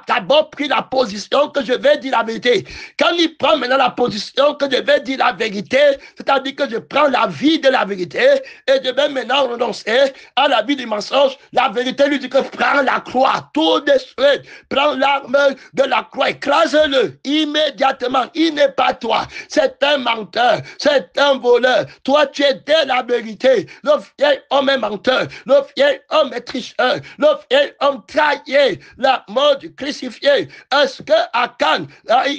d'abord pris la position que je vais dire la vérité. Quand il prend maintenant la position que je vais dire la vérité, c'est-à-dire que je prends la vie de la vérité et je vais maintenant renoncer à la vie du mensonge, la vérité lui dit que prends la croix tout de suite. Prends l'arme de la croix, écrase-le immédiatement. Il n'est pas toi. C'est un menteur. C'est un voleur. Toi, tu es de la vérité. Le vieil homme est menteur. Le vieil homme est tricheur. Le vieil homme trahit la mort du crucifié. Est-ce que Akan,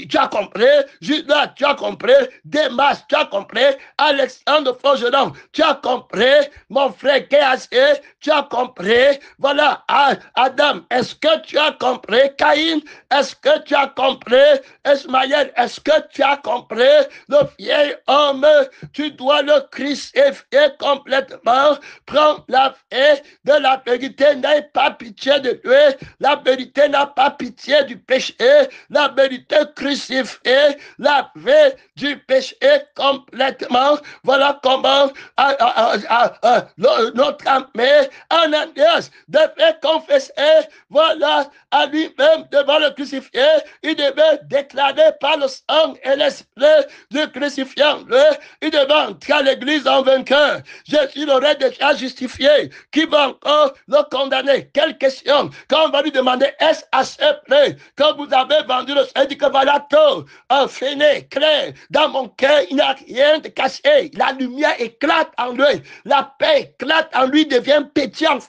tu as compris? Judas, tu as compris? Démas, tu as compris? Alexandre Faugeron, tu as compris? Mon frère Géasé, tu as compris? Voilà, Adam, est-ce que tu as compris? Caïn, est-ce que tu as compris? Ismaël, est-ce que tu as compris? Le vieil homme, tu dois le crucifier complètement. Prends la vie de la vérité, n'aie pas pitié de lui. La vérité n'a pas pitié du péché. La vérité crucifiée, la vie du péché complètement. Voilà comment notre ami Ananias devait confesser, voilà, à lui-même devant le crucifié. Il devait déclarer par le sang et l'esprit du crucifiant. Il devait entrer à l'église en vainqueur. Jésus l'aurait déjà justifié. Qui va encore le condamner? Quelle question? Quand on va lui demander, est-ce assez près que vous avez vendu le sang? Il dit que voilà tout, fini, clair. Dans mon cœur, il n'y a rien de caché. La lumière éclate en lui. La paix éclate en lui, devient pétillant.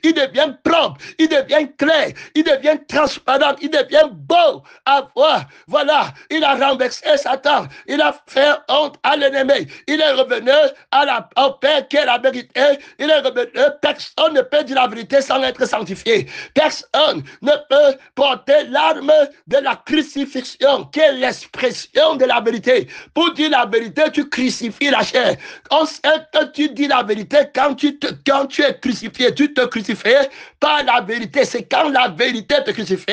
Il devient propre. Il devient clair. Il devient transparent. Il devient beau à voir. Voilà, il a renversé Satan. Il a fait honte à l'ennemi. Il est revenu au Père qui est la vérité. Il est revenu. Personne ne peut dire la vérité sans être sanctifié. Personne ne peut porter l'arme de la crucifixion, qui est l'expression de la vérité. Pour dire la vérité, tu crucifies la chair. On sait que tu dis la vérité quand tu es crucifié. Tu te crucifies par la vérité. C'est quand la vérité te crucifie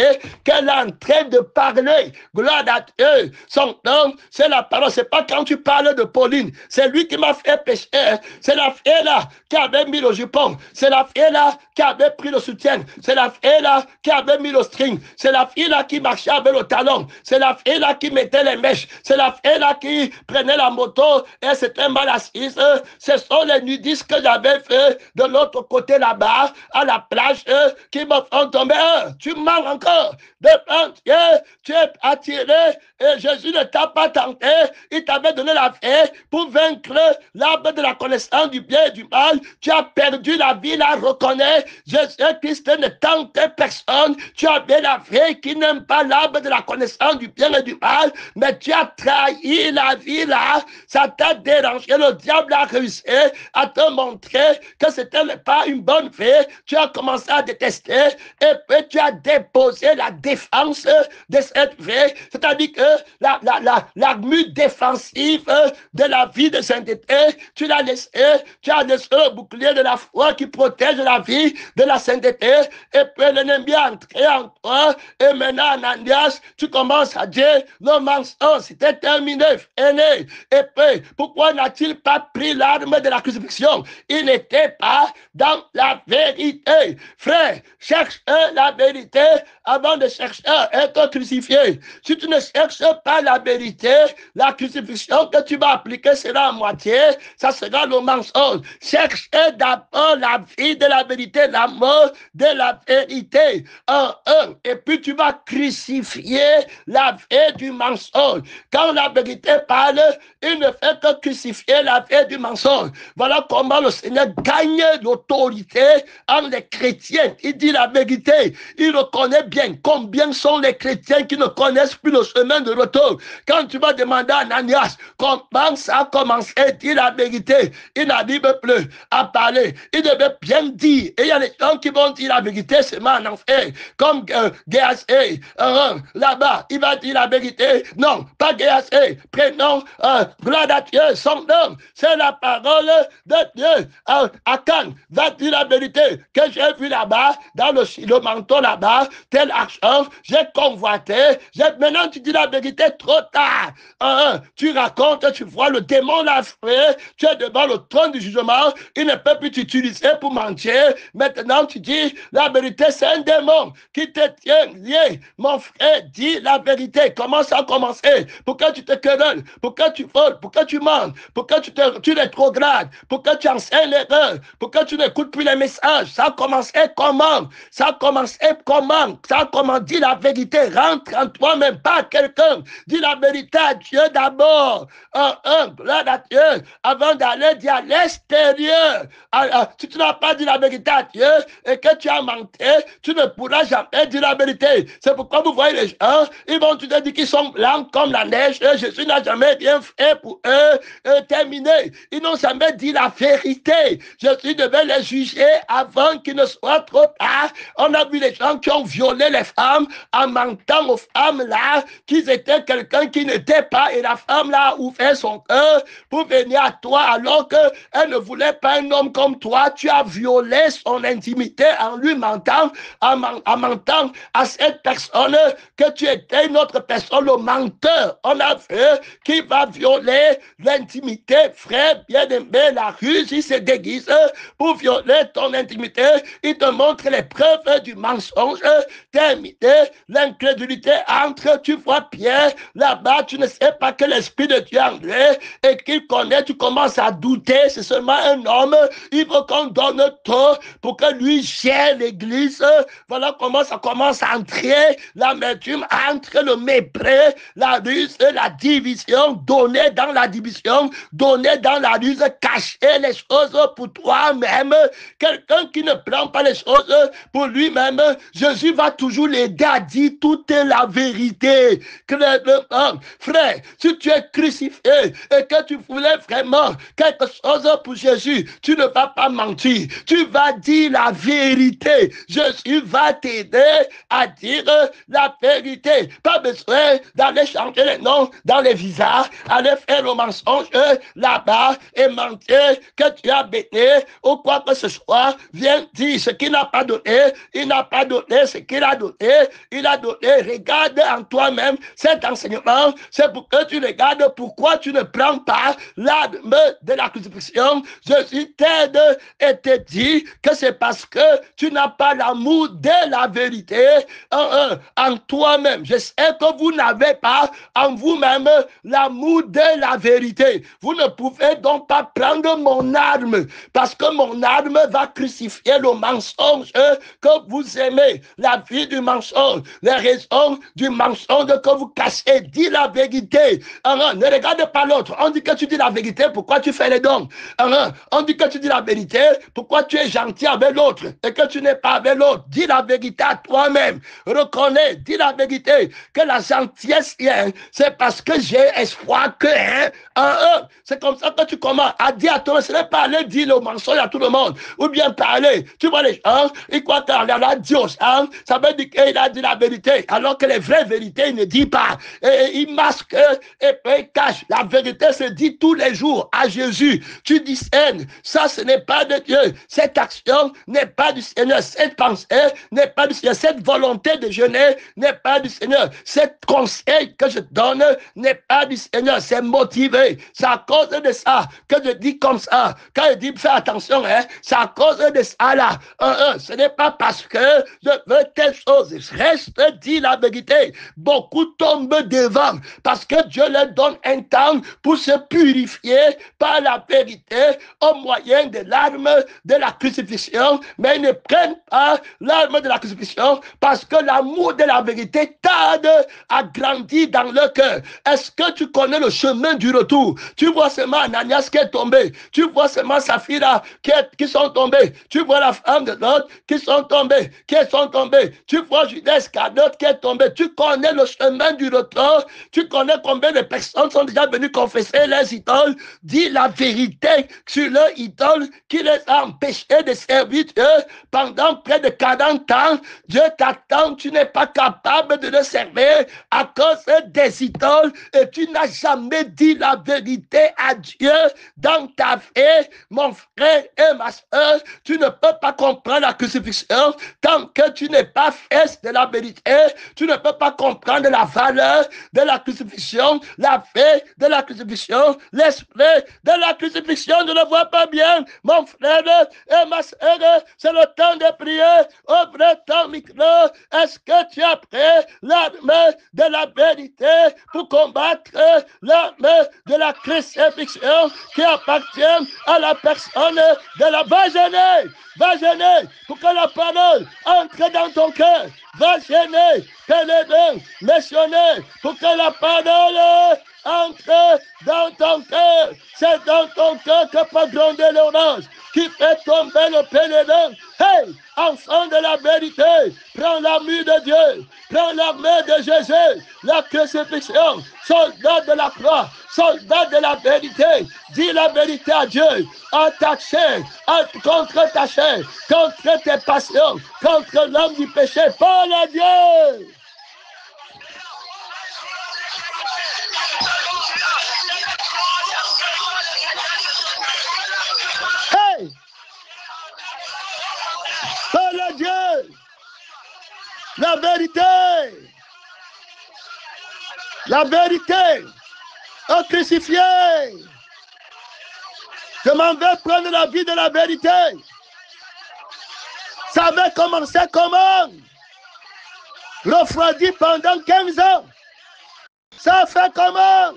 qu'elle est en train de parler. Gloire à Dieu. Son nom, c'est la parole. C'est pas quand tu parles de Pauline. C'est lui qui m'a fait pécher. C'est la fille là qui avait mis le jupon. C'est la fille là qui avait pris le soutien. C'est la fille là qui avait mis le string. C'est la fille là qui marchait avec le talon. C'est la fille là qui mettait les mèches. C'est la fille là qui prenait la moto et c'était mal assise. Ce sont les nudistes que j'avais fait de l'autre côté là-bas, à la plage, qui me font tomber. Tu mens encore. Devant Dieu, tu es attiré et Jésus ne t'a pas tenté. Il t'avait donné la vie pour vaincre l'arbre de la connaissance du bien et du mal. Tu as perdu la vie, la reconnais. Jésus-Christ ne tente personne. Tu avais la vie qui n'aime pas l'arbre de la connaissance du bien et du mal, mais tu as trahi la vie là. Ça t'a dérangé. Le diable a réussi à te montrer que c'était pas une bonne vie. Tu as commencé à détester et puis tu as déposé la défense de cette vie, c'est-à-dire que l'armure défensive de la vie de sainteté, tu l'as laissé, tu as laissé le bouclier de la foi qui protège la vie, de la sainteté, et puis l'ennemi est entré en toi, et maintenant, Ananias, tu commences à dire, le mensonge, c'était terminé, aîné. Et puis, pourquoi n'a-t-il pas pris l'arme de la crucifixion? Il n'était pas dans la vérité. Frère, cherche la vérité avant de chercher à être crucifié. Si tu ne cherches pas la vérité, la crucifixion que tu vas appliquer sera à moitié, ça sera le mensonge. Cherche d'abord la vie de la vérité, la mort de la vérité en un. Et puis tu vas crucifier la vie du mensonge. Quand la vérité parle, il ne fait que crucifier la vie du mensonge. Voilà comment le Seigneur gagne l'autorité en les chrétiens. Il dit la vérité. Il reconnaît bien combien sont les chrétiens qui ne connaissent plus le chemin de retour. Quand tu vas demander à Ananias comment ça a commencé, dit la vérité. Il n'arrive plus à parler. Il devait bien dire. Et il y a des gens qui vont dire la vérité seulement en enfer. Comme Géasé, là-bas, il va dire la vérité. Non, pas Géasé. Prénom, gloire à Dieu, son nom. C'est la parole de Dieu. Akan va dire la vérité que j'ai vu là-bas, dans le manteau là-bas, tel argent, j'ai convoité. Maintenant, tu dis la vérité trop tard. Tu racontes, tu vois le démon l'a fait, tu es devant le trône du jugement, il ne peut plus t'utiliser pour mentir. Maintenant, tu dis la vérité, c'est un démon qui te tient lié. Mon frère, dis la vérité. Comment ça a commencé? Pourquoi tu te querelles? Pourquoi tu voles? Pourquoi tu mens? Pourquoi tu rétrogrades? Pourquoi tu enseignes l'erreur? Pourquoi tu n'écoutes plus les messages? Ça a commencé comment? Ça a commencé comment? Ça a commencé? Dis la vérité. Rentre en toi-même, pas quelqu'un. Dis la vérité à Dieu d'abord. Gloire à Dieu. Avant d'aller dire à l'extérieur. Si tu n'as pas dit la vérité à Dieu et que tu as menti, tu ne pourras jamais dire la vérité. C'est pourquoi vous voyez les gens, ils vont te dire qu'ils sont blancs comme la neige. Jésus n'a jamais bien fait pour eux terminer. Ils n'ont jamais dit la vérité. Jésus devait les juger avant qu'il ne soit trop tard. On a vu les gens qui ont violé les femmes en mentant aux femmes là qu'ils étaient quelqu'un qui n'était pas, et la femme là a ouvert son cœur pour venir à toi alors qu'elle ne voulait pas un homme comme toi. Tu as violé son intimité en lui mentant, en mentant à cette personne que tu étais une autre personne, le menteur. On a vu qui va violer l'intimité, frère bien-aimé, la ruse, il se déguise pour violer ton intimité. Il te montre les preuves du mensonge, terminé, l'incrédulité entre, tu vois Pierre, là-bas, tu ne sais pas que l'Esprit de Dieu est en lui et qu'il connaît, tu commences à douter, c'est seulement un homme, il faut qu'on donne tout pour que lui gère l'église. Voilà comment ça commence à entrer, l'amertume entre, le mépris, la ruse, la division, donner dans la division, donner dans la ruse, cacher les choses pour toi-même. Quelqu'un qui ne prend pas les choses pour lui-même, Jésus va toujours l'aider à dire toute la vérité. Frère, si tu es crucifié et que tu voulais vraiment quelque chose pour Jésus, tu ne vas pas mentir, tu vas dire la vérité. Jésus va t'aider à dire la vérité. Pas besoin d'aller changer les noms dans les visas, aller faire le mensonge là-bas et mentir que tu as béni ou quoi que ce soit. Viens dire ce qu'il n'a pas donné, il n'a pas donné ce qu'il a donné, il a donné. Regarde en toi-même cet enseignement, c'est pour que tu regardes pourquoi tu ne prends pas l'arme de la crucifixion. Jésus t'aide et te dit que c'est parce que tu n'as pas l'amour de la vérité en toi-même. Je sais que vous n'avez pas en vous-même l'amour de la vérité. Vous ne pouvez donc pas prendre mon arme parce que mon arme va crucifier le mensonge que vous aimez, la vie du mensonge, les raisons du mensonge que vous cachez. Dis la vérité. Ne regarde pas l'autre. On dit que tu dis la vérité, pourquoi tu fais les dons? On dit que tu dis la vérité, pourquoi tu es gentil avec l'autre et que tu n'es pas avec l'autre? Dis la vérité à toi-même. Reconnais, dis la vérité, que la gentillesse vient, c'est parce que j'ai espoir que c'est comme ça que tu commences à dire à toi, ce n'est pas aller dire le mensonge à tout le monde, ou bien parler. Tu vois les gens, ils croient qu'il a dit aux gens, ça veut dire qu'il a dit la vérité, alors que les vraies vérités, il ne dit pas. Et il masque et puis il cache. La vérité se dit tous les jours à Jésus. Tu discernes, ça ce n'est pas de Dieu. Cette action n'est pas du Seigneur. Cette pensée n'est pas du Seigneur. Cette volonté de jeûner n'est pas du Seigneur. Cet conseil que je donne n'est pas du Seigneur. C'est motivé. C'est à cause de ça que je dis comme ça. Quand je dis fais attention, c'est à cause de ça là. Ce n'est pas parce que je veux telle chose. Reste, dit la vérité. Beaucoup tombent devant parce que Dieu leur donne un temps pour se purifier par la vérité au moyen de l'arme de la crucifixion, mais ils ne prennent pas l'arme de la crucifixion parce que l'amour de la vérité tarde à grandir dans leur cœur. Est-ce que tu connais le chemin du retour? Tu vois seulement Ananias qui est tombé, tu vois seulement Saphira qui sont tombés, tu vois la femme de l'autre qui sont tombés, tu vois Judas Iscariote qui est tombé, tu connais le chemin du retour, tu connais combien de personnes sont déjà venues confesser leurs idoles, dire la vérité sur leur idole qui les a empêchés de servir Dieu pendant près de 40 ans. Dieu t'attend, tu n'es pas capable de le servir à cause des idoles et tu n'as jamais dit la vérité à Dieu dans ta vie, mon frère et ma soeur. Tu ne peux pas comprendre la crucifixion tant que tu n'es pas fait de la vérité. Tu ne peux pas comprendre la valeur de la crucifixion, la paix de la crucifixion, l'esprit de la crucifixion. Ne le vois pas bien, mon frère et ma soeur. C'est le temps de prier. Ouvre ton micro. Est-ce que tu as pris l'arme de la vérité pour combattre l'arme de la crucifixion qui appartient à la personne de la... Va gêner pour que la parole entre dans ton cœur. Va gêner, pénétrer, missionner pour que la parole entre dans ton cœur. C'est dans ton cœur que peut gronder l'orange qui fait tomber le pénétrant. Hey, enfant de la vérité, prends l'armure de Dieu, prends l'armure de Jésus, la crucifixion, soldat de la croix, soldat de la vérité. Dis la vérité à Dieu, à ta chair, contre ta chair, contre tes passions, contre l'homme du péché. Parle à Dieu. Hey! Parle à Dieu. La vérité. La vérité. Oh, crucifié. Je m'en vais prendre la vie de la vérité. Ça avait commencé comment? Refroidi pendant 15 ans. Ça fait comment?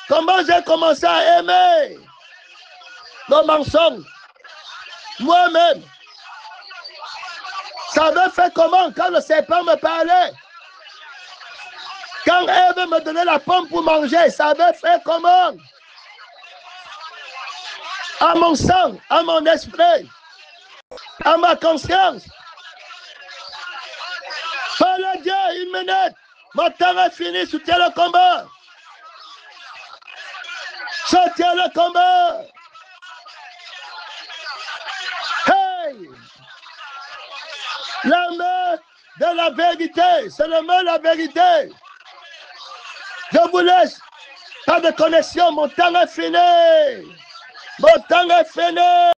Comment j'ai commencé à aimer le mensonge? Moi-même. Ça avait fait comment quand le serpent me parlait? Quand Ève me donnait la pomme pour manger, ça avait fait comment? À mon sang, à mon esprit, à ma conscience. Parle à Dieu, une minute. Mon temps est fini, soutiens le combat. Soutiens le combat. Hey! La main de la vérité, c'est le mot de la vérité. Je vous laisse. Pas de connexion, mon temps est fini. Mon temps est fini.